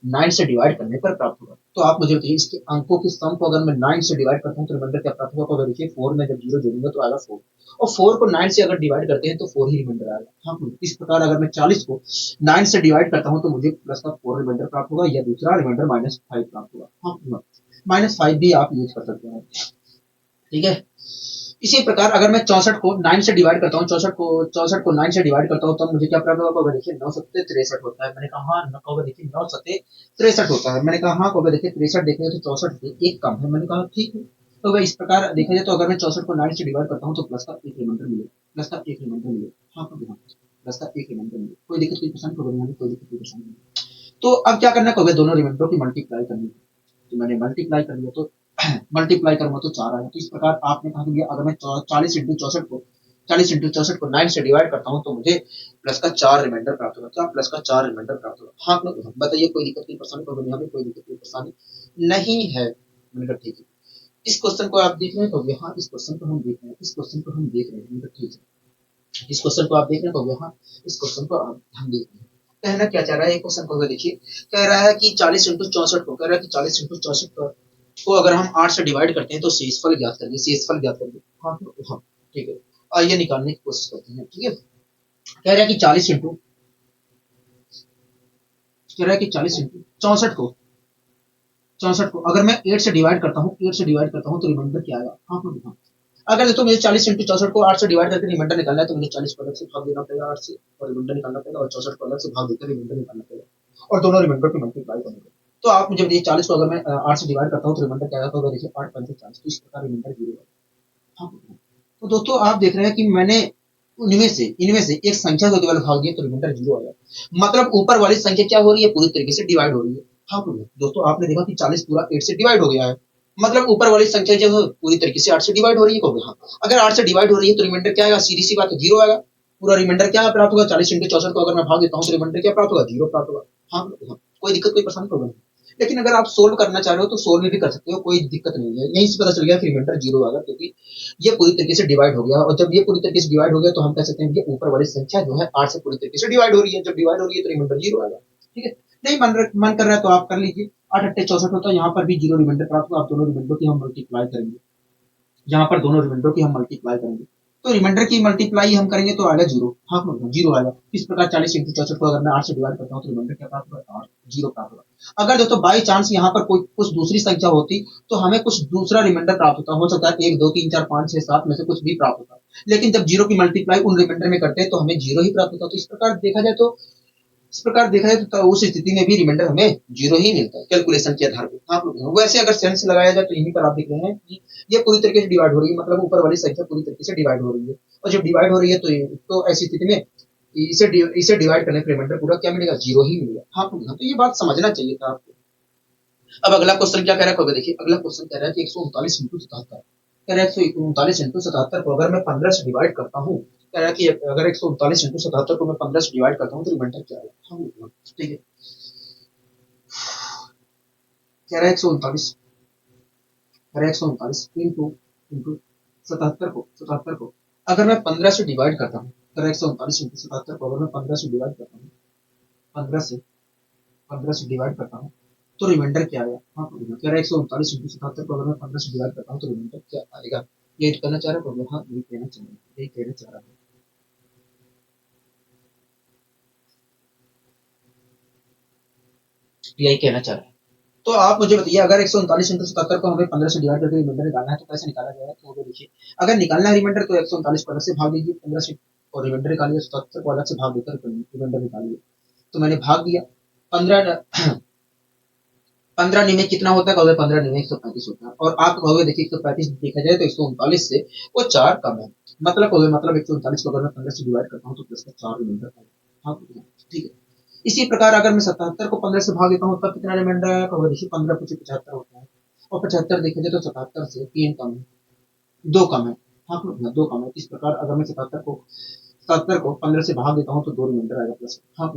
9 से डिवाइड करने पर प्राप्त होगा। तो आप मुझे बताइए इसके अंकों के सम को अगर मैं 9 से डिवाइड करता हूँ तो रिमाइंडर क्या प्राप्त होगा? तो देखिए 4 में जब 0 जोड़ूंगा तो आएगा 4 और 4 को 9 से अगर डिवाइड करते हैं तो 4 ही रिमाइंडर आएगा। हाँ इस प्रकार अगर मैं 40 को 9 से डिवाइड करता हूँ तो मुझे प्लस का 4 रिमाइंडर प्राप्त होगा या दूसरा रिमाइंडर -5 प्राप्त होगा। हाँ -5 भी आप यूज कर सकते हैं, ठीक है। इसी प्रकार अगर मैं 64 को 9 से डिवाइड करता हूँ, 64 को 9 से डिवाइड करता हूँ तब मुझे क्या प्राप्त होगा? देखिए 9 सत्ते 63 होता है। मैंने कहा हाँ देखिए 9 सत्ते 63 होता है। मैंने कहा हाँ को देखिए 63 देखेंगे तो 64 से एक कम है। मैंने कहा ठीक है। तो वह इस प्रकार देखा जाए तो अगर मैं 64 को 9 से डिवाइड करता हूँ तो प्लस का एक रिमाइंडर मिलेगा, प्लस का एक रिमाइंडर मिलेगा। हाँ प्लस का एक रिमाइंडर मिलेगा। कोई दिक्कत कोई परेशानी होगा नहीं, कोई दिक्कत कोई परेशानी नहीं। तो अब क्या करना होगा? दोनों रिमाइंडरों की मल्टीप्लाई करनी है। तो मैंने मल्टीप्लाई कर लिया तो मल्टीप्लाई करूंगा तो 4 आएगा। तो इस प्रकार आपने कहा कि अगर मैं 40 इंटू 64 को 9 से डिवाइड करता हूँ तो मुझे प्लस का 4 रिमाइंडर प्राप्त होगा। क्या प्लस का 4 रिमाइंडर प्राप्त होगा? हाँ बताइए कोई दिक्कत कोई परेशानी होगी? हमें कोई दिक्कत कोई परेशानी नहीं है। मैंने कहा ठीक है। इस क्वेश्चन को आप देख रहे हो? हाँ इस क्वेश्चन को हम देख रहे हैं, इस क्वेश्चन को हम देख रहे हैं। मैंने कहा ठीक है। इस क्वेश्चन को आप देख रहे हो? हाँ इस क्वेश्चन को हम देख रहे हैं। कहना क्या चाह रहा है क्वेश्चन को? देखिए कह रहा है कि 40 इंटू 64 को, कह रहा है कि 40 इंटू 64 को अगर हम 8 से डिवाइड करते हैं तो शेषफल ज्ञात करिए, शेषफल ज्ञात करिए। हाँ हाँ ठीक है। आइए निकालने की कोशिश करते हैं, ठीक है। कह रहा है कि 40 इंटू, कह रहा है कि 40 इंटू 64 को, 64 को अगर मैं 8 से डिवाइड करता हूँ, 8 से डिवाइड करता हूँ तो रिमाइंडर क्या आएगा? हाँ हाँ। अगर देखो मुझे 40 इंटू 64 को 8 से डिवाइड करके रिमाइंडर निकालना है, तो मुझे 40 को अलग से भाग देना पड़ेगा 8 से, और रिमाइंडर निकालना पड़ेगा, और 64 को अलग से भाग देकर रिमाइंडर निकालना पड़ेगा, और दोनों रिमाइंडर को मल्टीप्लाई करना पड़ेगा। तो आप मुझे बताइए 40 को अगर मैं 8 से डिवाइड करता हूँ तो रिमाइंडर क्या होगा, देखिए 8 5 40, तो इस प्रकार रिमाइंडर 0 है। हाँ, तो दोस्तों आप देख रहे हैं कि मैंने इनमें से एक संख्या को केवल भाग दिया तो रिमाइंडर 0 आ गया। मतलब ऊपर वाली संख्या क्या हो रही है, पूरी तरीके से डिवाइड हो रही है। हाँ दोस्तों आपने देखा कि 40 पूरा 8 से डिवाइड हो गया है, मतलब ऊपर वाली संख्या जो है पूरी तरीके से 8 से डिवाइड हो रही है। हाँ, अगर 8 से डिवाइड हो रही है तो रिमाइंडर क्या आएगा, सीधी सी बात है 0 आएगा। पूरा रिमाइंडर क्या प्राप्त होगा, 40 इंटू 64 को अगर मैं भाग देता हूँ तो रिमाइंडर क्या प्राप्त होगा, 0 प्राप्त होगा। हाँ, कोई दिक्कत, कोई परेशानी, प्रॉब्लम नहीं। लेकिन अगर आप सोल्व करना चाह रहे हो तो सोल्व में भी कर सकते हो, कोई दिक्कत नहीं है। यहीं से पता चल गया कि रिमाइंडर 0 आएगा, क्योंकि ये पूरी तरीके से डिवाइड हो गया, और जब ये पूरी तरीके से डिवाइड हो गया तो हम कह सकते हैं कि ऊपर वाली संख्या जो है 8 से पूरी तरीके से डिवाइड हो रही है। जब डिवाइड हो रही है तो रिमाइंडर 0 आएगा। ठीक है, नहीं मन कर रहा है तो आप कर लीजिए। 8 अट्ठे 64 होता है, यहाँ पर भी 0 रिमाइंडर प्राप्त होगा। आप दोनों रिमाइंडर की हम मल्टीप्लाई करेंगे, यहाँ पर दोनों रिमाइंडर की हम मल्टीप्लाई करेंगे, तो रिमाइंडर की मल्टीप्लाई हम करेंगे तो आएगा 0। हाँ, 0 आएगा। इस प्रकार 40 इंटू 64 को अगर मैं 8 से डिवाइड करता हूँ तो रिमाइंडर क्या प्राप्त होगा, 8, 0 प्राप्त होगा। अगर दोस्तों बाई चांस यहाँ पर कोई कुछ दूसरी संख्या होती तो हमें कुछ दूसरा रिमाइंडर प्राप्त होता, हो सकता है 1 2 3 4 5 6 7 में से कुछ भी प्राप्त होता, लेकिन जब 0 की मल्टीप्लाई उन रिमाइंडर में करते हैं तो हमें 0 ही प्राप्त होता। तो इस प्रकार देखा जाए तो उस स्थिति में भी रिमाइंडर हमें 0 ही मिलता है कैलकुलेशन के आधार पर। हाँ, वैसे अगर सेंस लगाया जाए तो यहीं पर आप देख रहे हैं कि ये पूरी तरीके से डिवाइड हो रही है, मतलब ऊपर वाली संख्या पूरी तरीके से डिवाइड हो रही है, और जब डिवाइड हो रही है तो ऐसी स्थिति में इसे डिवाइड करने पर रिमाइंडर पूरा क्या मिलेगा, 0 ही मिलेगा। हाँ, तो ये बात समझना चाहिए था आपको। अब अगला क्वेश्चन क्या कह रहा है, देखिए अगला क्वेश्चन कह रहा है कि 139 इंटू 77, कह रहा है 139 इंटू 77 को अगर मैं 15 से डिवाइड करता हूँ, कह रहा है कि अगर 139 इंटू 77 को मैं 15 से डिवाइड करता हूँ तो रिमाइंडर क्या आएगा। ठीक है, कह रहा है 139, कह रहा है 139 इंटू इंटू 77 को अगर मैं 15 से डिवाइड करता हूँ, कह रहा है 139 इंटू 77 को अगर मैं 15 से डिवाइड करता हूँ, 15 से डिवाइड करता हूँ तो रिमाइंडर क्या आएगा। हाँ, कह रहा है 139 इंटू 77 को अगर मैं 15 से डिवाइड करता हूँ तो रिमाइंडर क्या आएगा। ये कहना चाह रहा है, हाँ यही कहना चाह रहा है, यही कहना चाह रहा है। यही कहना चाह रहा है। तो आप मुझे बताइए अगर 139 इंटू 77 को हमें 15 से डिवाइड करके रिमाइंडर निकालना है तो कैसे निकाला जाएगा। तो देखिए अगर निकालना है रिमाइंडर तो 139 को अलग से भाग दीजिए 15 से, और रिमाइंडर निकालिए 77 को अलग से भाग देकर रिमाइंडर निकालिए। तो मैंने भाग दिया 15, 15 निमे कितना होता है, कहोगे 15 निमे 135 होता है, और आप कहोगे देखिए 135 देखा जाए तो 139 से वो 4 कम है, मतलब कहोगे मतलब 139 को अगर मैं 15 से डिवाइड करता हूँ तो प्लस का 4 रिमाइंडर आएगा। हाँ, ठीक है। इसी प्रकार अगर मैं 77 को 15 से भाग देता हूँ तब कितना रिमाइंडर आएगा, कहोगे देखिए 15 कुछ 75 होता है, और 75 देखा जाए तो 77 से 3 कम है, 2 कम है। हाँ, 2 कम है। इस प्रकार अगर मैं 77 को 15 से भाग देता हूँ तो 2 रिमाइंडर आएगा प्लस। हाँ,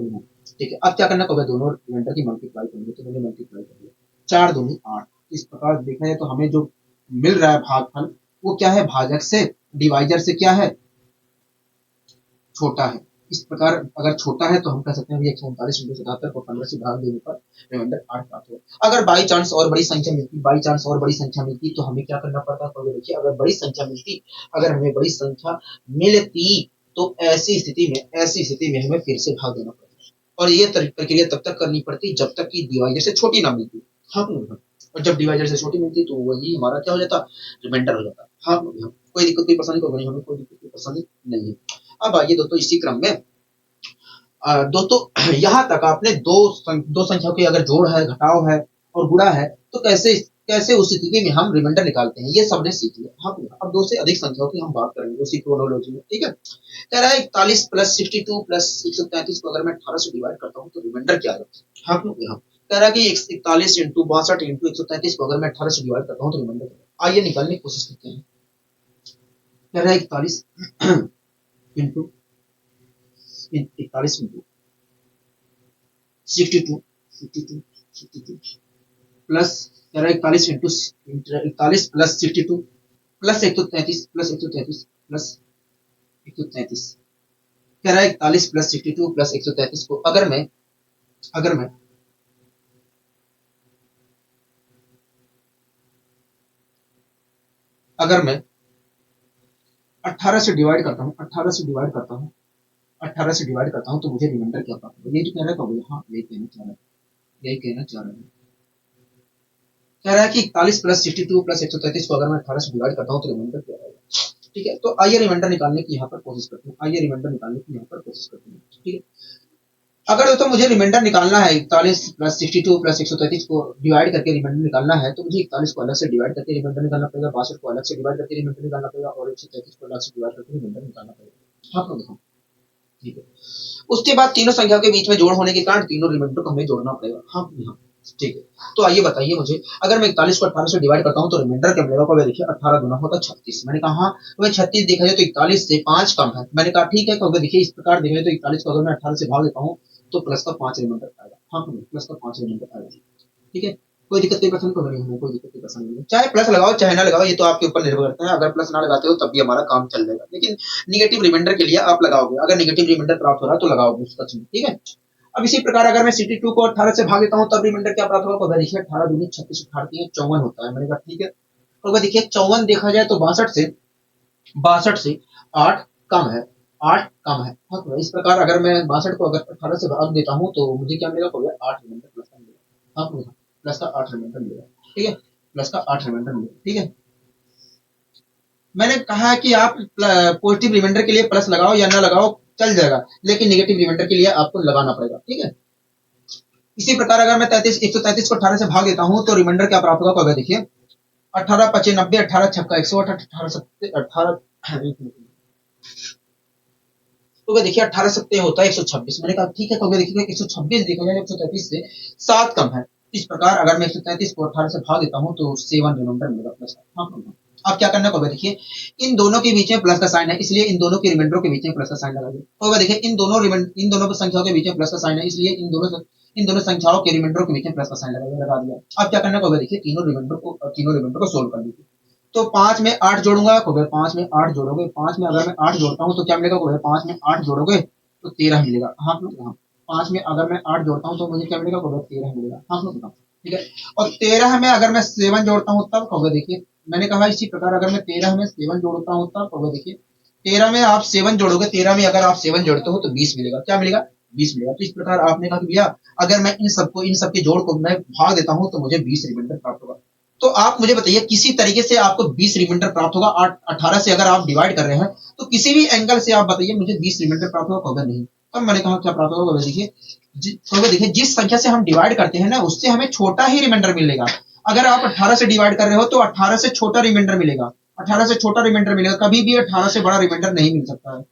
ठीक है। अब क्या करना होगा, दोनों रिमाइंडर की मल्टीप्लाई करेंगे, तो मैंने मल्टीप्लाई कर दिया 4 दूनी 8। इस प्रकार देखा जाए तो हमें जो मिल रहा है भागफल वो क्या है, भाजक से डिवाइजर से क्या है, छोटा है। इस प्रकार अगर छोटा है तो हम कह सकते हैं 139 इंटू 77 को 15 से भाग देने पर रिमाइंडर 8 प्राप्त होगा। अगर बाई चांस और बड़ी संख्या मिलती, बाई चांस और बड़ी संख्या मिलती तो हमें क्या करना पड़ता, तो देखिए अगर बड़ी संख्या मिलती, अगर हमें बड़ी संख्या मिलती तो ऐसी स्थिति में हमें फिर से भाग देना पड़ता, और ये प्रक्रिया तब तक करनी पड़ती जब तक कि डिवाइजर से छोटी ना मिलती। हाँ, और जब डिवाइजर से छोटी मिलती तो वही हमारा क्या हो जाता, रिमाइंडर हो जाता। हाँ, कोई दिक्कत, कोई परेशानी को नहीं, हमें कोई दिक्कत, कोई परेशानी नहीं है। अब आइए दोस्तों इसी क्रम में दोस्तों यहाँ तक आपने दो संख्याओं की अगर जोड़ है, घटाव है और गुणा है तो कैसे कैसे उस स्थिति में हम रिमाइंडर निकालते हैं, ये सबने सीख लिया। हाँ, अब दो से अधिक संख्याओं की हम बात करेंगे उसी क्रोनोलॉजी में। ठीक है, कह रहा है 41 प्लस 62 प्लस 133 को अगर मैं 18 से डिवाइड करता हूँ तो रिमाइंडर क्या है। हाँ, कह रहा है कि 41 इंटू 62 इंटू 133 को अगर मैं 18 से डिवाइड करता हूँ तो रिमाइंडर क्या है। आइए निकालने की कोशिश करते हैं। कह रहा है 41 इंटू 41 इंटू 62 62 62 प्लस कह रहा है 41 into 41 plus 62 plus 133 plus 133 plus 133, कह रहा है 41 प्लस 62 प्लस 133 को अगर मैं अगर मैं 18 से डिवाइड करता हूँ 18 से डिवाइड करता हूँ 18 से डिवाइड करता हूँ तो मुझे रिमाइंडर क्या प्राप्त होगा। यही तो कह रहा है, हाँ यही कहना चाह रहा है, यही कहना चाह रहा है। कह रहा है कि 41 प्लस 62 प्लस 133 को अगर मैं 18 से डिवाइड करता हूँ तो रिमाइंडर क्या आएगा। ठीक है, तो आइए रिमाइंडर निकालने की यहाँ पर कोशिश करते हैं, आइए रिमाइंडर निकालने की यहाँ पर कोशिश करते हैं। ठीक है, अगर दोस्तों मुझे रिमाइंडर निकालना है 41 प्लस 62 प्लस 133 को डिवाइड करके रिमाइंडर निकालना है, तो मुझे 41 को अलग से डिवाइड करके रिमाइंडर निकालना पड़ेगा, 62 को अलग से डिवाइड करके रिमाइंडर निकालना पड़ेगा और 133 को अलग से डिवाइड करके रिमाइंडर निकालना पड़ेगा। हाँ देखो, ठीक है, उसके बाद तीनों संख्या के बीच में जोड़ होने के कारण तीनों रिमाइंडर को हमें जोड़ना पड़ेगा। हाँ हाँ, ठीक है, तो आइए बताइए मुझे, अगर मैं 41 को 18 से डिवाइड करता हूँ तो रिमाइंडर क्या मिलेगा? को देखिए 18 गुना होता 36। मैंने कहा हाँ, वह 36 देखा जाए तो 41 से 5 कम है। मैंने कहा ठीक है, क्योंकि देखिए इस प्रकार देखा जाए तो 41 को अगर मैं 18 से भाग देता हूँ तो प्लस का 5 रिमाइंडर आएगा। हाँ, प्लस का 5 रिमाइंडर आएगा। ठीक है, कोई दिक्कत नहीं, पसंद को नहीं हमें कोई दिक्कत नहीं, पसंद नहीं, चाहे प्लस लगाओ चाहे ना लगाओ, ये तो आपके ऊपर निर्भर करता है। अगर प्लस ना लगाते हो तब भी हमारा काम चल जाएगा, लेकिन निगेटिव रिमाइंडर के लिए आप लगाओगे, अगर निगेटिव रिमाइंडर प्राप्त हो रहा है तो लगाओगे उसका चिन्ह। ठीक है, अब इसी प्रकार अगर मैं 62 को 18 से भाग देता हूँ तब रिमाइंडर क्या प्राप्त होगा? देखिए 18 दूनी 36, 18 54 होता है। मैंने कहा ठीक है, तो देखिए 54 देखा जाए तो 62 से 8 कम है, 8 कम है। हाँ, तो इस प्रकार अगर मैं 62 को अगर 18 से भाग देता हूँ तो मुझे क्या मिलेगा? 8 रिमाइंडर प्लस का मिलेगा। हाँ, प्लस का 8 रिमाइंडर मिलेगा। ठीक है, प्लस का 8 रिमाइंडर मिलेगा। ठीक है, मैंने कहा कि आप पॉजिटिव रिमाइंडर के लिए प्लस लगाओ या ना लगाओ चल जाएगा, लेकिन नेगेटिव रिमाइंडर के लिए आपको लगाना पड़ेगा। ठीक है, इसी प्रकार अगर मैं 133 को 18 से भाग देता हूँ तो रिमाइंडर क्या प्राप्त होगा? देखिए 18 पचे 90, 18 छक्का 108, 18 सत्ते 18, तो देखिए 18 सत्ते होता है 126। मैंने कहा ठीक है, तो देखिए 126 देखा जाए 133 से 7 कम है। इस प्रकार अगर मैं 133 को 18 से भाग देता हूँ तो 7 रिमाइंडर मिलेगा प्लस। अब क्या करना होगा? देखिए इन दोनों के बीच में प्लस का साइन है, इसलिए इन दोनों के रिमाइंडरों के बीच में प्लस का साइन लगाइए। तो देखिए इन दोनों संख्याओं के बीच में प्लस का साइन है, इसलिए इन दोनों संख्याओं के रिमाइंडरों के बीच में प्लस का साइन लगा दिया। अब क्या करना होगा? देखिए तीनों रिमाइंडर को सोल्व कर लीजिए। तो 5 में 8 जोड़ूंगा, 5 में 8 जोड़ोगे, 5 में अगर मैं 8 जोड़ता हूँ तो क्या मिलेगा? 5 में 8 जोड़ोगे तो 13 मिलेगा। हाँ, 5 में अगर मैं 8 जोड़ता हूँ तो मुझे क्या मिलेगा? 13 मिलेगा। हाँ, ठीक है, और 13 में अगर मैं 7 जोड़ता हूँ तब होगा, देखिए मैंने कहा इसी प्रकार अगर मैं 13 में 7 जोड़ता हूँ तब होगा। देखिए 13 में आप 7 जोड़ोगे, 13 में अगर आप 7 जोड़ते हो तो 20 मिलेगा। क्या मिलेगा? 20 मिलेगा। तो इस प्रकार आपने कहा कि भैया अगर मैं इन सबके जोड़ को मैं भाग देता हूँ तो मुझे 20 रिमाइंडर प्राप्त होगा। तो आप मुझे बताइए किसी तरीके से आपको 20 रिमाइंडर प्राप्त होगा? 18 से अगर आप डिवाइड कर रहे हैं तो किसी भी एंगल से आप बताइए मुझे 20 रिमाइंडर प्राप्त होगा? नहीं। तब मैंने कहा क्या प्राप्त होगा? देखिए जिस संख्या से हम डिवाइड करते हैं ना उससे हमें छोटा ही रिमाइंडर मिलेगा। अगर आप 18 से डिवाइड कर रहे हो तो 18 से छोटा रिमाइंडर मिलेगा, 18 से छोटा रिमाइंडर मिलेगा, कभी भी 18 से बड़ा रिमाइंडर नहीं मिल सकता है।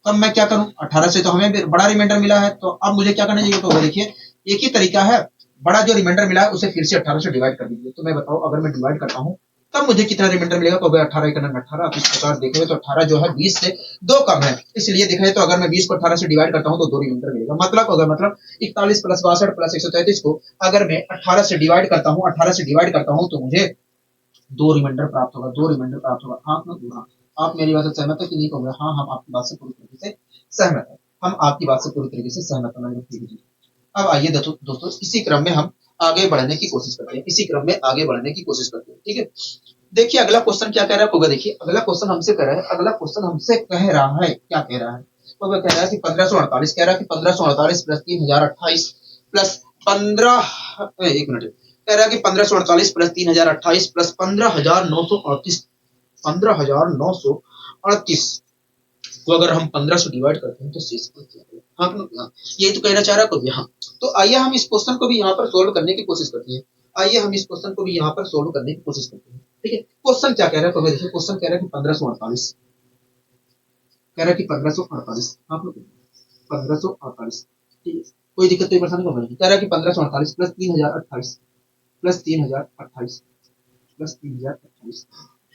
तब मैं क्या करूं? 18 से तो हमें बड़ा रिमाइंडर मिला है, तो अब मुझे क्या करना चाहिए? तो देखिए एक ही तरीका है, बड़ा जो रिमाइंडर मिला है उसे फिर से 18 से डिवाइड कर दीजिए। तो मैं बताऊं अगर मैं डिवाइड करता हूं तब मुझे कितना रिमाइंडर मिलेगा? तो 18 एक 18, इस प्रकार देखेंगे तो 18 जो है 20 से 2 कम है, इसलिए देखा जाए तो अगर मैं 20 को 18 से डिवाइड करता हूं तो 2 रिमाइंडर मिलेगा। मतलब 41 प्लस 62 प्लस 133 को अगर मैं 18 से डिवाइड करता हूं, 18 से डिवाइड करता हूं तो मुझे 2 रिमाइंडर प्राप्त होगा, 2 रिमाइंडर प्राप्त होगा। हाँ, हाँ, आप मेरी बात से सहमत है कि नहीं होगा? हाँ, हम आपकी बात से पूरी तरीके से सहमत है, हम आपकी बात से पूरी तरीके से सहमत है। अब आइए दोस्तों इसी क्रम में हम आगे बढ़ने की कोशिश करते हैं, इसी क्रम में आगे बढ़ने की कोशिश करते हैं। ठीक है, देखिए अगला क्वेश्चन क्या कह रहा है? देखिए अगला क्वेश्चन हमसे कह रहा है, अगला क्वेश्चन हमसे कह रहा है, क्या कह रहा है? तो वह कह रहा है कि 1548, कह रहा है कि 1548 प्लस 3028 प्लस 15, एक मिनट, कह रहा है कि 1548 प्लस 3028 प्लस 15,938, 15,938 को अगर हम 15 से डिवाइड करते हैं तो शेष क्या है? हाँ, ये तो कहना चाह रहा है यहाँ। तो आइए हम इस क्वेश्चन को भी यहाँ पर सोल्व करने की कोशिश करते हैं, आइए हम इस क्वेश्चन को भी यहाँ पर सोल्व करने की कोशिश करते हैं। ठीक है, क्वेश्चन क्या कह रहा है? तो देखिए क्वेश्चन कह रहा है कि 1548, कह रहा है कि 1548, आप लोग 1548, ठीक है, कोई दिक्कत कोई परेशानी नहीं, कह रहा है कि 1548 प्लस 3028 प्लस 3028 प्लस 3028,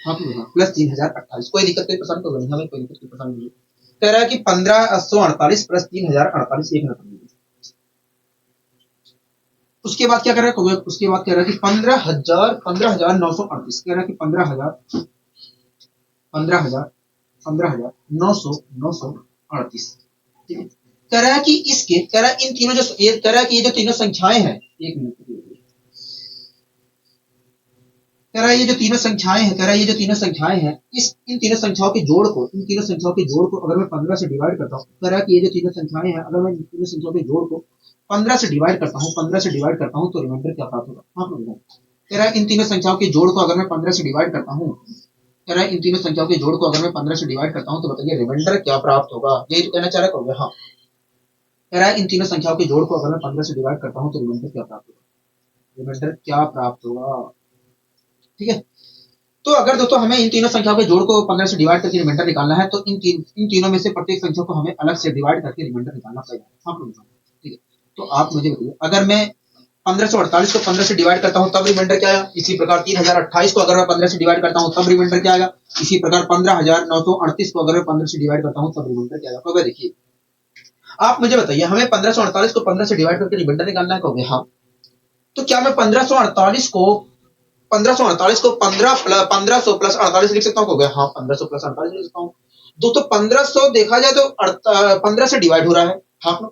हाँ प्लस 3028, कोई दिक्कत कोई परेशानी तो नहीं, हमें कोई दिक्कत कोई परेशानी नहीं। कह रहा है कि 1548 प्लस 3048, एक मिनट। उसके बाद क्या कर रहा है? उसके बाद कह रहा है कि 15,938, कह रहा है कि 15,938, ठीक है, कह रहा है कि इसके, कह रहा है इन तीनों जो ये कह रहा है कि ये जो तीनों संख्याएं हैं, एक मिनट, कह रहा है ये जो तीनों संख्याएं हैं, कह रहा है ये जो तीनों संख्याएं हैं, इन तीनों संख्याओं के जोड़ को, इन तीनों संख्याओं के जोड़ को अगर मैं 15 से डिवाइड करता हूँ, कह रहा है कि ये जो तीनों संख्याएं हैं अगर मैं इन तीनों संख्याओं के जोड़ को 15 से डिवाइड करता हूँ, 15 से डिवाइड करता हूँ तो रिमाइंडर क्या प्राप्त होगा? हाँ, कह रहा है इन तीनों संख्याओं के जोड़ को अगर मैं 15 से डिवाइड करता हूँ कह रहा है इन तीनों संख्याओं के जोड़ को अगर मैं 15 से डिवाइड करता हूँ तो बताइए रिमाइंडर क्या प्राप्त होगा। यही तो कहना चाह रहा है। हाँ, कह रहा है इन तीनों संख्याओं के जोड़ को अगर मैं 15 से डिवाइड करता हूँ तो रिमाइंडर क्या प्राप्त होगा। रिमाइंडर क्या प्राप्त होगा, ठीक है। तो अगर दोस्तों हमें इन तीनों संख्याओं के जोड़ को 15 से डिवाइड करके रिमाइंडर निकालना है तो इन तीनों में से प्रत्येक संख्या को हमें अलग से डिवाइड करके रिमाइंडर निकालना पड़ेगा। हाँ, ठीक है। तो आप मुझे बताइए, अगर मैं 1548 को 15 से डिवाइड करता हूं तब रिमाइंडर क्या आएगा। इसी प्रकार 3028 को अगर मैं 15 से डिवाइड करता हूं तब रिमाइंडर क्या आएगा। इसी प्रकार 15938 को अगर मैं 15 से डिवाइड करता हूं तब रिमाइंडर क्या आएगा। तो देखिए आप मुझे बताइए, हमें 1548 को 15 से डिवाइड करके रिमाइंडर निकालना है। कहोगे हाँ, तो क्या मैं 1548 को 1500 प्लस 48 लिख सकता हूँ। कहोगे हाँ, 1500 प्लस 48 लिख सकता हूँ। दोस्तों 1500 देखा जाए तो 15 से डिवाइड हो रहा है। हाँ,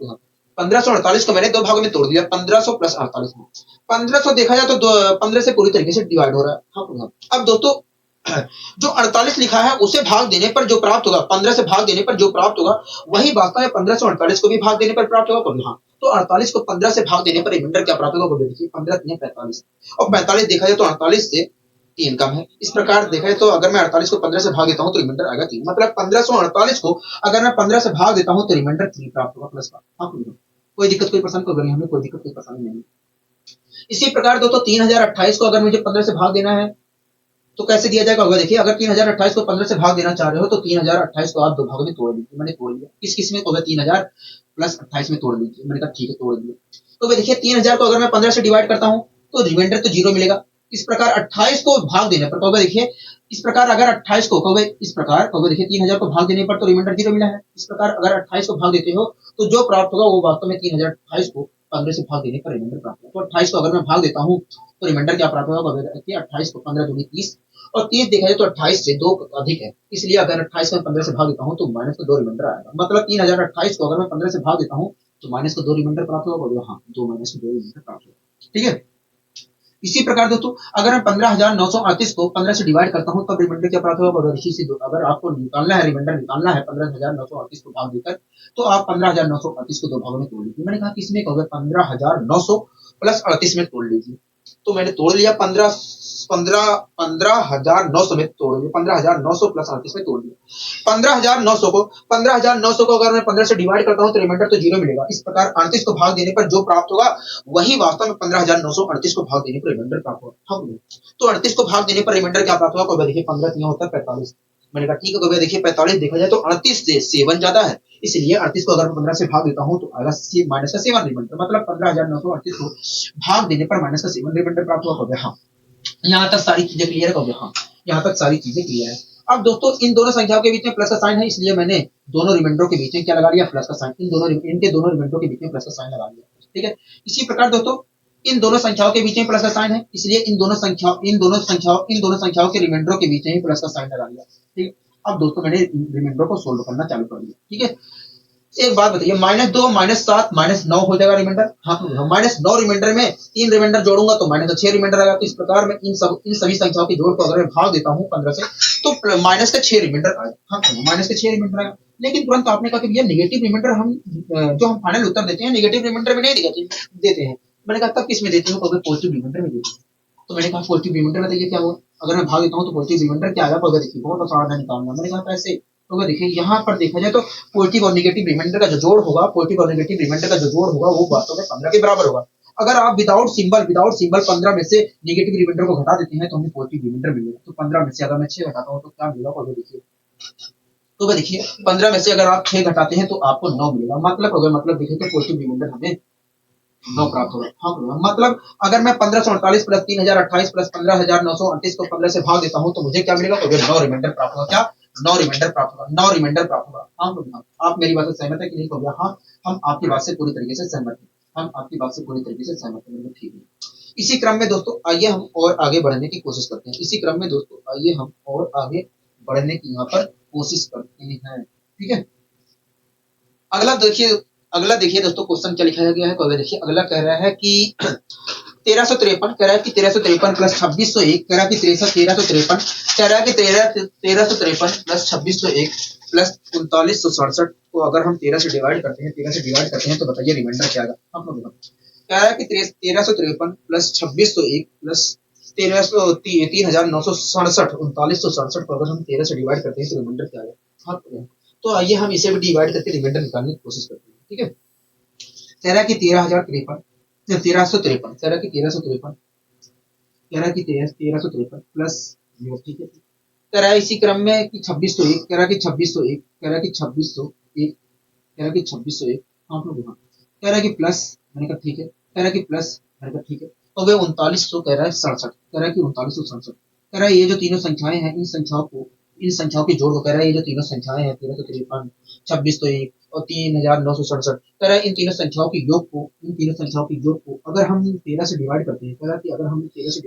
1548 को मैंने दो भागों में तोड़ दिया, 1500 प्लस 48 में। 1500 देखा जाए तो 15 से पूरी तरीके से डिवाइड हो रहा है। हाँ, अब दोस्तों जो 48 लिखा है उसे भाग देने पर जो प्राप्त होगा, 15 से भाग देने पर जो प्राप्त होगा वही वास्तव में 1548 को भी भाग देने पर प्राप्त होगा। हाँ, तो 48 को 15 से भाग देने पर रिमाइंडर क्या प्राप्त होगा। देखिए 15 3 45 और 45 देखा जाए तो 48 से 3 कम है। इस प्रकार देखा जाए तो अगर मैं 48 को 15 से भाग देता हूं तो रिमाइंडर आएगा 3। मतलब 1548 को अगर मैं 15 से भाग देता हूं तो रिमाइंडर 3 प्राप्त होगा प्लस का। हाँ, कोई दिक्कत कोई परेशानी को हमें कोई दिक्कत कोई परेशानी नहीं। इसी प्रकार दोस्तों 3028 को अगर मुझे 15 से भाग देना है तो कैसे दिया जाएगा। होगा देखिए, अगर 3028 को 15 से भाग देना चाह रहे हो तो 3028 को आप दो भागों में तोड़ लीजिए। मैंने तोड़ लिया, किस में होगा 3000 प्लस 28 में तोड़ लीजिए। मैंने कहा ठीक है, तोड़ दिया। तो भाई देखिए 3000 को अगर मैं 15 से डिवाइड करता हूं तो रिमाइंडर तो 0 मिलेगा। इस प्रकार 28 को भाग देने पर कहोगे देखिए, इस प्रकार अगर 28 को कहोगे इस प्रकार कहोगे देखिए 3000 को भाग देने पर तो रिमाइंडर 0 मिला है। इस प्रकार अगर 28 को भाग देते हो तो जो प्राप्त होगा वो वास्तव में 3028 को 15 से भाग देने पर रिमाइंडर प्राप्त होगा। तो 28 को अगर मैं भाग देता हूं तो रिमाइंडर क्या प्राप्त होगा। 28 को 15 दूनी 30 और 30 देखा जाए तो 28 से 2 अधिक है, इसलिए अगर 28 को 15 से भाग देता हूं तो माइनस का 2 रिमाइंडर आएगा। मतलब 3028 को अगर मैं 15 से भाग देता हूं तो माइनस का 2 रिमाइंडर प्राप्त होगा। हाँ, 2 माइनस का 2 रिमाइंडर प्राप्त होगा। ठीक है। इसी प्रकार दोस्तों अगर मैं 15,938 को 15 से डिवाइड करता हूं तब रिमाइंडर क्या प्राप्त होगा। इसी से अगर आपको निकालना है, रिमाइंडर निकालना है 15,938 को भाग देकर, तो आप 15,938 को दो भागों में तोड़ लीजिए। मैंने कहा किसमें कहोगे 15,900 प्लस 38 में तोड़ लीजिए। तो मैंने तोड़ लिया 15,900 में तोड़ लिया, 15,900 प्लस 38 में तोड़ लिया। 15,900 को अगर मैं 15 से डिवाइड करता हूं तो रिमाइंडर तो 0 मिलेगा। इस प्रकार 38 को भाग देने पर जो प्राप्त होगा वही वास्तव में 15,938 को भाग देने पर रिमाइंडर प्राप्त होगा। तो 38 को भाग देने पर रिमाइंडर क्या प्राप्त होगा। देखिए 15 3 होता है 45। मैंने कहा ठीक है, देखिए 45 देखा जाए तो 38 से 7 ज्यादा है, इसलिए 38 को अगर मैं 15 से भाग देता हूं तो आएगा माइनस का 7 रिमाइंडर। मतलब 15,938 को भाग देने पर माइनस का 7 रिमाइंडर प्राप्त होगा। हाँ, यहाँ तक सारी चीजें क्लियर है। हाँ, यहाँ तक सारी चीजें क्लियर है। अब दोस्तों इन दोनों संख्याओं के बीच में प्लस का साइन है, इसलिए मैंने दोनों रिमाइंडरों के बीच में क्या लगा लिया, प्लस का साइन। इनके दोनों रिमाइंडरों के बीच में प्लस का साइन लगा लिया। ठीक है। इसी प्रकार दोस्तों इन दोनों संख्याओं के बीच में प्लस का साइन है, इसलिए इन दोनों संख्याओं के रिमाइंडरों के बीच में प्लस का साइन लगा लिया। ठीक है। अब दोस्तों मैंने रिमाइंडर को सोल्व करना चालू कर दिया। ठीक है। एक बात बताइए, -2 -7 -9 हो जाएगा रिमाइंडर। हाँ, -9 रिमाइंडर में 3 रिमाइंडर जोड़ूंगा तो -6 रिमाइंडर आएगा। तो इस प्रकार में इन सभी संख्याओं के जोड़ को अगर मैं भाग देता हूँ 15 से तो माइनस का 6 रिमाइंडर आएगा। हाँ, माइनस का 6 रिमाइंडर आएगा। लेकिन तुरंत आपने कहा कि भैया नेगेटिव रिमाइंडर हम जो हम फाइनल उत्तर देते हैं नेगेटिव रिमाइंडर में नहीं देते हैं। मैंने कहा तब किस में देते हो। अगर पॉजिटिव रिमाइंडर में देते हैं। तो मैंने कहा पॉजिटिव रिमाइंडर बताइए क्या हुआ। अगर मैं भाग देता हूँ तो पॉजिटिव रिमाइंडर क्या आएगा। अगर देखिए बहुत आसान है निकालना। मैंने कहा कैसे। तो अगर देखिए यहाँ पर देखा जाए तो पॉजिटिव और नेगेटिव रिमाइंडर का जो जोड़ होगा, पॉजिटिव और नेगेटिव रिमाइंडर का जो जोड़ होगा वो वास्तव में 15 के बराबर होगा। अगर आप विदाउट सिंबल 15 में से नेगेटिव रिमाइंडर को घटा देते हैं तो हमें पॉजिटिव रिमाइंडर मिलेगा। तो 15 में से अगर मैं 6 घटाता हूँ तो क्या मिलेगा। अगर देखिए तो देखिए 15 में से अगर आप 6 घटाते हैं तो आपको 9 मिलेगा। मतलब देखिए तो पॉजिटिव रिमाइंडर हमें 9 प्राप्त होगा। हाँ, मतलब अगर मैं 1548 प्लस 3028 प्लस 15,938 को 15 से भाग देता हूँ तो मुझे क्या मिलेगा। तो 9 रिमाइंडर प्राप्त होगा। क्या 9 रिमाइंडर प्राप्त होगा। 9 रिमाइंडर प्राप्त होगा। हाँ, आप मेरी बात से सहमत है कि नहीं। हो गया। हाँ, हम आपकी बात से पूरी तरीके से सहमत हैं। हम आपकी बात से पूरी तरीके से सहमत हैं। ठीक है। इसी क्रम में दोस्तों आइए हम और आगे बढ़ने की कोशिश करते हैं। इसी क्रम में दोस्तों आइए हम और आगे बढ़ने की यहाँ पर कोशिश करते हैं। ठीक है। अगला देखिए दोस्तों क्वेश्चन क्या लिखा गया है। तो देखिए अगला कह रहा है कि 1353 कह रहा है कि 1353 प्लस 2601 कह रहा है कि 1353 कह रहा है कि 1353 प्लस 2601 प्लस 3967 को अगर हम 13 से डिवाइड करते हैं तो बताइए रिमाइंडर क्या आएगा। कह रहा है कि 1353 प्लस 2601 प्लस $3,967 $3,967 को अगर हम 13 से डिवाइड करते हैं तो रिमाइंडर क्या आएगा? हाँ, तो आइए हम इसे भी डिवाइड करके रिमाइंडर निकालने की कोशिश करते हैं। ठीक है, कह रहा है कि 13,053 1353 कह रहा है कि 1353 कह रहा है कि 1353 प्लस, ठीक है, कह रहा है इसी क्रम में कि 2601 कह रहा है कि 2601 कह रहा है कि 2601 कह रहा है कि 2601 आप लोग यहाँ कह रहा है कि प्लस, मैंने कहा ठीक है, कह रहा है कि प्लस, मैंने कहा ठीक है, तो वे 3900 कह रहा है 67 कह रहा है कि 3967 कह रहा है ये जो तीनों संख्याएं हैं इन संख्याओं के जोड़ को कह रहा है ये जो तीनों संख्याएं हैं 1353 2601 और 3967 कह रहा है इन तीनों संख्याओं के योग को अगर हम 13 से डिवाइड करते हैं, कह रहा है कि अगर हम 13 से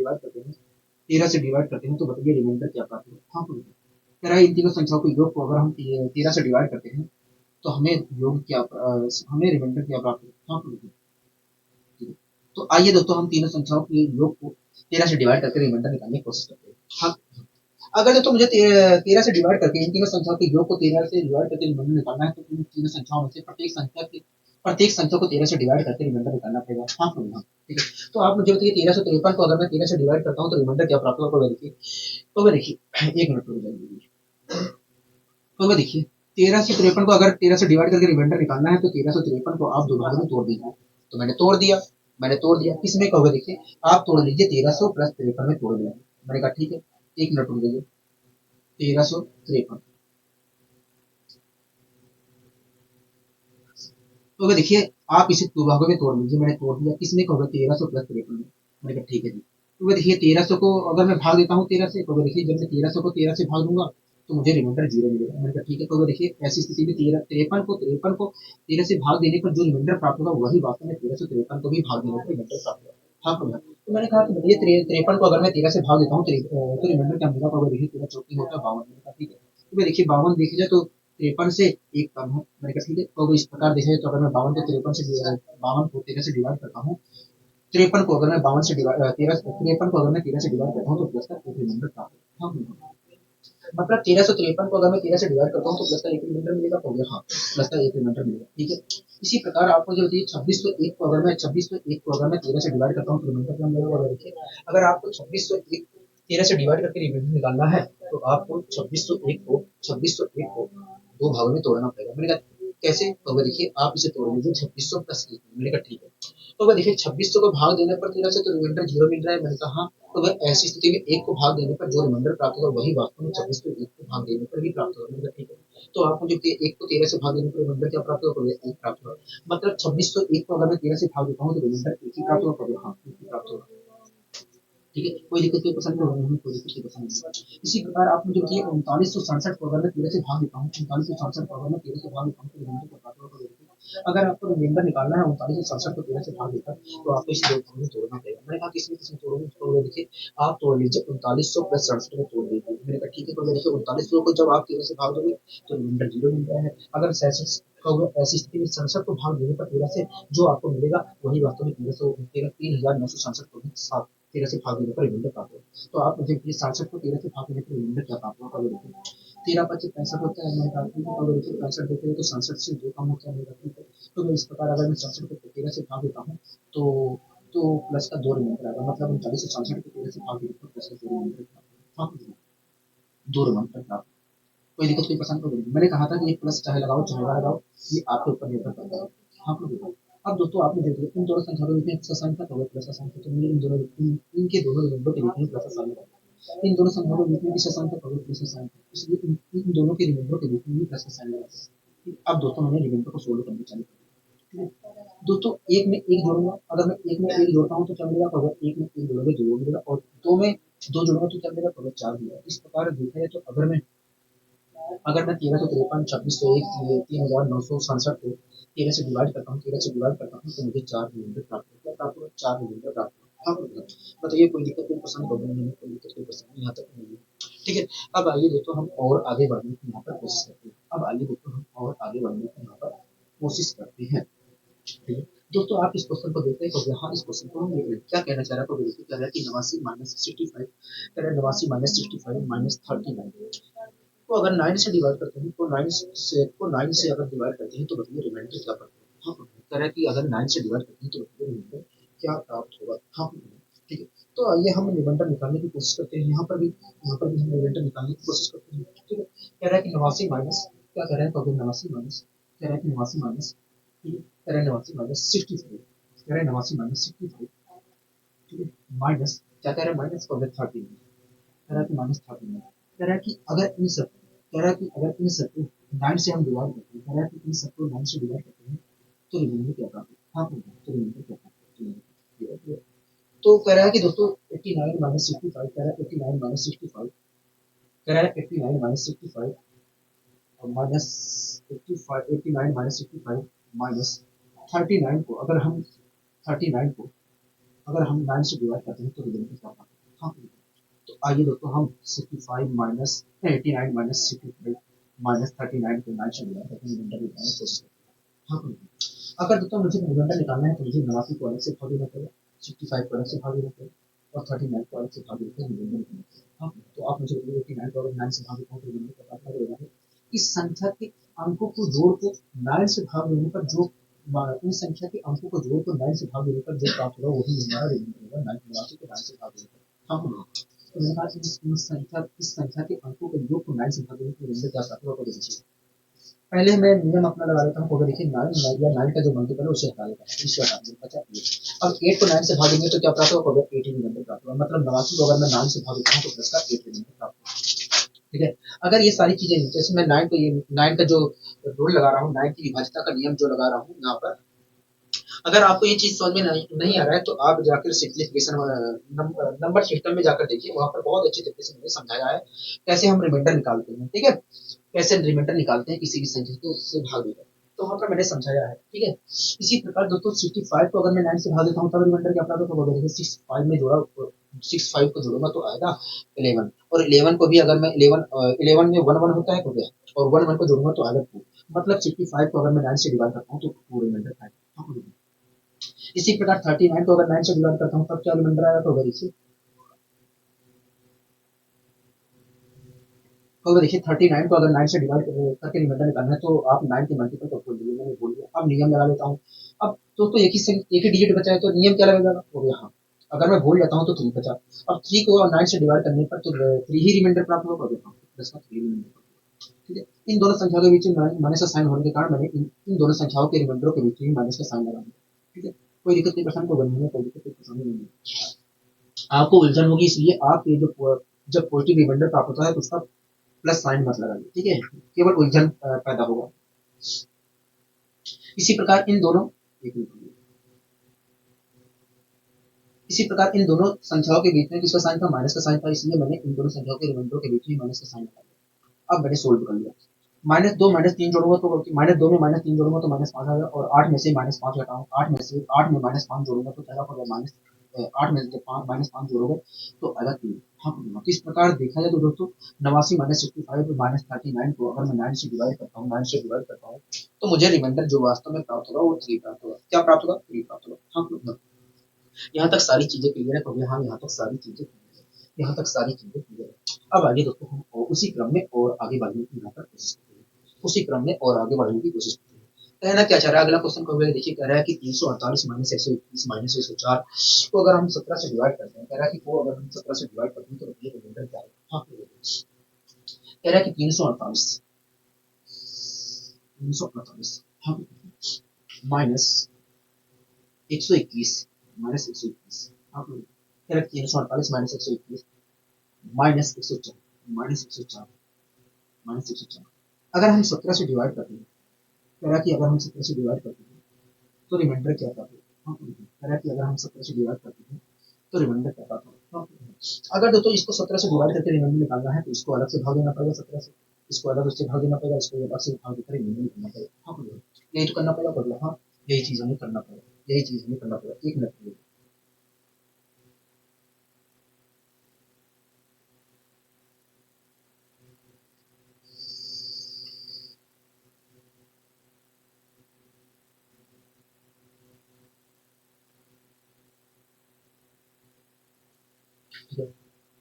डिवाइड करते हैं तो बताइए रिमाइंडर क्या प्राप्त होगा? हाँ, कह रहा है इन तीनों संख्याओं के योग को अगर हम 13 से डिवाइड करते हैं तो हमें रिमाइंडर क्या प्राप्त होगा? हाँ, तो आइए दोस्तों हम तीनों संख्याओं के योग को 13 से डिवाइड करके रिमाइंडर निकालने की कोशिश करते हैं। हाँ, अगर दोस्तों मुझे 13 से डिवाइड करके इन तीनों संख्याओं के योग को 13 से डिवाइड करके रिमाइंडर निकालना है तो इन तीनों संख्याओं में से प्रत्येक संख्या को 13 से डिवाइड करके रिमाइंडर निकालना पड़ेगा। हाँ, ठीक है, तो आप मुझे बताइए 1353 को अगर मैं 13 से डिवाइड करता हूँ तो रिमाइंडर क्या प्राप्त होगा? तो देखिए एक मिनट रुक जाइए, तो देखिए 1353 को अगर 13 से डिवाइड करके रिमाइंडर निकालना है तो 1353 को आप दो भागों में तोड़ दीजिए। तो मैंने तोड़ दिया किसमें कहोगे? देखिए आप तोड़ लीजिए 1300 प्लस 53 में तोड़ लीजिए। मैंने कहा ठीक है, एक मिनट रुक जाइए, 1353 तो देखिए आप इसे दो भागों में तोड़ लीजिए। मैंने तोड़ दिया किसमें कहोगे? 1300 प्लस 53 में। मैंने कहा ठीक है जी, तो देखिए 1300 को अगर मैं भाग देता हूँ 13 से, तो देखिए जब मैं 1300 को 13 से भाग दूंगा तो मुझे रिमाइंडर 0 मिलेगा। मैंने कहा ठीक है, तो देखिए ऐसी स्थिति में 13 को 13 से भाग देने पर जो रिमाइंडर प्राप्त होगा वही वास्तव में 1353 को भी भाग देने पर रिमाइंडर प्राप्त होगा। हाँ, तो मैंने कहा कि भैया 53 को अगर मैं 13 से भाग देता हूँ तो रिमाइंडर क्या मिलेगा? तो देखिए 13 चौकी होता है 52। मैंने कहा ठीक है, तो देखिए 52 देखा जाए तो 53 से एक कम है। मैंने कहा ठीक है, तो इस प्रकार देखा जाए तो अगर मैं 52 को 13 से डिवाइड करता हूँ, 53 को अगर मैं 52 से डिवाइड 53 को अगर मैं 13 से डिवाइड करता हूँ तो प्लस का एक रिमाइंडर प्राप्त होगा। हाँ, मतलब 1353 को अगर मैं 13 से डिवाइड करता हूँ तो प्लस का एक रिमाइंडर मिलेगा। तो हाँ, प्लस का एक रिमाइंडर मिलेगा। ठीक है, इसी प्रकार आपको जो बताइए 2601 को अगर मैं 13 से डिवाइड करता हूँ तो रिमाइंडर क्या मिलेगा? देखिए अगर आपको 2601 13 से डिवाइड करके रिमाइंडर निकालना है तो आपको 2601 को दो भागों में तोड़ना पड़ेगा। मैंने कहा कैसे? तो देखिए आप इसे तोड़ लीजिए 2600 प्लस 1। मैंने कहा ठीक है, तो वह देखिए 2600 को भाग देने पर 13 से तो रिमाइंडर 0 मिल रहा है। मैंने कहा हाँ, तो वह ऐसी स्थिति में 1 को भाग देने पर जो रिमाइंडर प्राप्त होगा वही वास्तव में 26 को 1 को भाग देने पर भी प्राप्त होगा। मैंने कहा ठीक है, तो आप मुझे 1 को 13 से भाग देने पर रिमाइंडर क्या प्राप्त होगा? 1 प्राप्त होगा। मतलब 2601 को अगर मैं 13 से भाग देता हूँ तो रिमाइंडर 1 ही प्राप्त होगा। हाँ, 1 ही प्राप्त होगा। ठीक है, कोई दिक्कत कोई पसंद नहीं, कोई दिक्कत कोई पसंद नहीं। इसी प्रकार आप मुझे बताइए 3967 को अगर मैं 13 से भाग देता हूँ 3967 को अगर मैं 13 से भाग देता हूँ तो रिमाइंडर क्या प्राप्त होगा? अगर आपको रिमाइंडर निकालना है 3967 को 13 से भाग देकर तो आपको इसे दो भागों में तोड़ना पड़ेगा। मैंने कहा किसमें तोड़ोगे? तो देखिए आप तोड़ लीजिए 3900 प्लस 67 में तोड़ दीजिए। मैंने कहा ठीक है, तो देखिए 3900 को जब आप 13 से भाग दोगे तो रिमाइंडर 0 मिल रहा है। अगर 67 ऐसी स्थिति में 67 को भाग देने पर 13 से जो आपको मिलेगा वही वास्तव में 3967 को भी 13 से भाग देने पर रिमाइंडर प्राप्त होगा। तो आप मुझे ये 67 को 13 से भाग देने पर रिमाइंडर क्या प्राप्त होगा? देखिए 13×5 = 65 होता है। मैंने कहा ठीक है, तो देखिए 65 देखेंगे तो 67 से 2 कम होता है। मेरा ठीक है, तो इस प्रकार अगर मैं 67 को 13 से भाग देता हूँ तो प्लस का 2 रिमाइंडर आएगा। मतलब 39 से 67 को 13 से भाग देने पर प्लस का 2 रिमाइंडर प्राप्त होगा। 2 रिमाइंडर प्राप्त, कोई दिक्कत कोई पसंद तो नहीं। मैंने कहा था कि ये प्लस चाहे लगाओ चाहे ना लगाओ ये आपके ऊपर निर्भर करता है। हाँ, अब दोस्तों आपने देख लिया इन दोनों संख्याओं के बीच में प्लस साइन था तो प्लस का साइन था, तो मुझे इनके दोनों रिमाइंडर के बीच में प्लस का साइन लगा। इन दोनों संख्याओं के बीच में भी साइन था तो प्लस का साइन था, इसलिए इन दोनों के रिमाइंडर के बीच में भी प्लस का साइन लगा। अब दोस्तों मैंने रिमाइंडर को सोल्व करना चालू किया। दोस्तों एक में एक जोड़ूंगा, अगर मैं एक में एक जोड़ता हूँ तो क्या मिलेगा? तो अगर एक में एक जोड़ोगे 2 मिलेगा और 2 में 2 जोड़ूंगा तो क्या मिलेगा? तो 4 मिलेगा। इस प्रकार देखा जाए तो अगर मैं 1353 2601 3967 को 13 से डिवाइड करता हूँ तो मुझे 4 रिमाइंडर प्राप्त होगा। 4 रिमाइंडर प्राप्त होगा। हाँ, बताइए कोई दिक्कत कोई पसंद हो नहीं, कोई दिक्कत कोई पसंद नहीं, यहाँ तक नहीं है। ठीक है, अब आइए दोस्तों हम और आगे बढ़ने की यहाँ पर कोशिश करते हैं। अब आइए दोस्तों हम और आगे बढ़ने की यहाँ पर कोशिश करते हैं। ठीक है दोस्तों, आप इस क्वेश्चन को देखते हैं तो यहाँ इस क्वेश्चन को हम क्या कहना चाह रहा है? तो बिल्कुल कह रहा है कि 89 माइनस 65 कह रहा है 89 माइनस 65 माइनस 39। तो अगर 9 से डिवाइड करते हैं तो 9 से अगर डिवाइड करते हैं तो बताइए रिमाइंडर क्या प्राप्त होगा? हाँ, कह रहा है कि अगर 9 से डिवाइड करते हैं तो बताइए रिमाइंडर क्या प्राप्त होगा? हाँ, ठीक है, तो आइए हम रिमाइंडर निकालने की कोशिश करते हैं। यहाँ पर भी हम रिमाइंडर निकालने की कोशिश करते हैं। ठीक है, कह रहा है कि 89 माइनस क्या कह रहा है, तो 89 माइनस कह रहा है कि 89 माइनस, ठीक है, कह रहा है 89 माइनस 65, कह रहा है 89 माइनस 65, ठीक है, माइनस क्या कह रहा है, माइनस को 30, कह रहा है कि माइनस 30, कह रहा है कि अगर इन सब कह रहा है कि अगर इन सबको 9 से हम डिवाइड करते हैं, कह रहा है कि इन सबको 9 से डिवाइड करते हैं तो रिमाइंडर क्या प्राप्त होगा। हाँ, तो रिमाइंडर क्या प्राप्त होगा। तो कह रहा है कि दोस्तों 89 माइनस 65, कह रहा है 89 माइनस 65, कह रहा है 89 माइनस 65 और माइनस 85, 89 माइनस 65 माइनस 39 को अगर हम 39 को अगर हम 9 से डिवाइड करते हैं तो रिजल्ट क्या आता है। हाँ, तो आइए दोस्तों हम 65 माइनस 89 माइनस 65 माइनस 39 को 9 से डिवाइड करके रिजल्ट निकालने की कोशिश करते हैं। हाँ, अगर दोस्तों मुझे रिजल्ट निकालना है तो मुझे 89 को अलग से भाग देना पड़ेगा, 65 को अलग से भाग देना पड़ेगा और 39 को अलग से भाग देकर रिजल्ट निकालना पड़ेगा। हाँ, तो आप मुझे बताइए 89 को अगर 9 से भाग देता हूँ तो रिजल्ट क्या प्राप्त होगा। इस संख्या के अंकों को जोड़ को 9 से भाग देने पर जो इन संख्या के अंकों को जोड़ को 9 से भाग देने पर जो प्राप्त होगा वही हमारा रिजल्ट होगा। 89 को 9 से भाग देने पर। हाँ, तो मैंने कहा इस संख्या के अंकों के योग को 9 से भाग देने पर रिजल्ट क्या प्राप्त होगा। देखिए पहले मैं नियम अपना लगा लेता हूँ। देखिए 9 का जो मल्टीपल है उसे हटा देता हूँ, इसे हटा देता बचा 8। अब 8 को 9 से भागेंगे तो क्या प्राप्त होगा, 8 रिजल्ट प्राप्त होगा। मतलब 89 को अगर मैं 9 से भाग देता हूँ तो प्लस का 8 रिजल्ट प्राप्त होगा। ठीक है, अगर ये सारी चीजें जैसे मैं 9 को ये 9 का जो रूल लगा रहा हूँ, 9 की विभाज्यता का नियम जो लगा रहा हूँ यहाँ पर, अगर आपको ये चीज समझ में नहीं आ रहा है तो आप जाकर सिंप्लीफिकेशन नंबर सिस्टम में जाकर देखिए, वहां पर बहुत अच्छे तरीके से मैंने समझाया है कैसे हम रिमाइंडर निकालते हैं। ठीक है, कैसे रिमाइंडर निकालते हैं किसी भी संख्या को उससे भाग देकर, तो वहां पर मैंने समझाया है। ठीक है, इसी प्रकार दोस्तों 65 को अगर मैं 9 से भाग देता हूँ तब रिमाइंडर क्या प्राप्त होगा। देखिए 65 में जोड़ा 65 को जोड़ूंगा तो आएगा 11 और 11 को भी अगर मैं 11 में 1 1 होता है तो क्या, और 1 1 को जोड़ूंगा तो आएगा 2। मतलब 65 को अगर मैं 9 से डिवाइड करता हूँ तो 2 रिमाइंडर आएगा। इसी प्रकार 39 को अगर 9 से डिवाइड करता हूँ तब क्या रिमाइंडर आएगा, तो अगर इसे तो अगर देखिए 39 को अगर 9 से डिवाइड करके रिमाइंडर निकालना है तो आप 9 के मल्टीपल को खोल दीजिए। मैंने बोल दिया, अब नियम लगा लेता हूँ। अब तो एक ही डिजिट बचा है तो नियम क्या लगेगा, हो गया। हाँ, अगर मैं भूल जाता हूँ तो 3 बचा। अब 3 को 9 से डिवाइड करने पर तो 3 ही रिमाइंडर प्राप्त होगा। प्लस का 3 रिमाइंडर। ठीक है, इन दोनों संख्याओं के बीच में माइनस का साइन होने के कारण मैंने इन दोनों संख्याओं के रिमाइंडरों के बीच में माइनस का साइन लगा दिया। ठीक है, कोई दिक्कत नहीं, परेशानी को बनने में कोई दिक्कत परेशानी नहीं है। आपको उलझन होगी इसलिए आप ये जो जब पॉजिटिव रिमाइंडर प्राप्त होता है तो उसका प्लस साइन मत लगाइए। ठीक है, केवल उलझन पैदा होगा। इसी प्रकार इन दोनों इसी प्रकार इन दोनों संख्याओं के बीच में किसका साइन था, माइनस का साइन था, इसलिए मैंने इन दोनों संख्याओं के रिमाइंडर के बीच में माइनस का साइन लगा दिया। अब मैंने सोल्व कर लिया। -2 -3 जोड़ूंगा तो -2 में -3 जोड़ूंगा तो -5 आएगा और 8 में से -5 घटाऊं, 8 में -5 जोड़ूंगा तो क्या होगा, माइनस 8 में से -5 जोड़ोगे तो आएगा 3। हाँ, तो इस प्रकार देखा जाए तो दोस्तों 89 माइनस 65 माइनस 39 को अगर मैं 9 से डिवाइड करता हूँ, 9 से डिवाइड करता हूँ तो मुझे रिमाइंडर जो वास्तव में प्राप्त होगा वो 3 प्राप्त होगा। क्या प्राप्त होगा, 3 प्राप्त होगा। हाँ, मतलब यहाँ तक सारी चीजें क्लियर है। तो हाँ, यहाँ तक सारी चीजें क्लियर है, यहाँ तक सारी चीजें क्लियर है। अब आगे दोस्तों हम उसी क्रम में और आगे बढ़ने की यहाँ पर कोशिश करते हैं, उसी क्रम में और आगे बढ़ने की कोशिश करते हैं। कहना क्या चाह रहा है, अगला क्वेश्चन को देखिए, कह रहा है कि 348 माइनस 121 माइनस 104 को अगर हम 17 से डिवाइड करते हैं, कह रहा है कि वो अगर हम 17 से डिवाइड करते हैं तो ये रिमाइंडर क्या है। हाँ, कह रहा है कि 348 हाँ माइनस 121 माइनस 121 हाँ, कह रहा है 348 माइनस 121 माइनस 104 माइनस 104 माइनस 104 अगर हम 17 से डिवाइड करते हैं, कह रहा है कि अगर हम 17 से डिवाइड करते हैं तो रिमाइंडर क्या आता है। हाँ, कह रहा है कि अगर हम 17 से डिवाइड करते हैं तो रिमाइंडर क्या आता है। हाँ, अगर दोस्तों इसको 17 से डिवाइड करके रिमाइंडर निकालना है तो इसको अलग से भाग देना पड़ेगा 17 से, इसको अलग से भाग देना पड़ेगा, इसको अलग से भाग देकर रिमाइंडर निकालना पड़ेगा। हाँ, यही तो करना पड़ेगा। हाँ, यही चीज हमें करना पड़ेगा, यही चीज हमें करना पड़ेगा। 1 मिनट।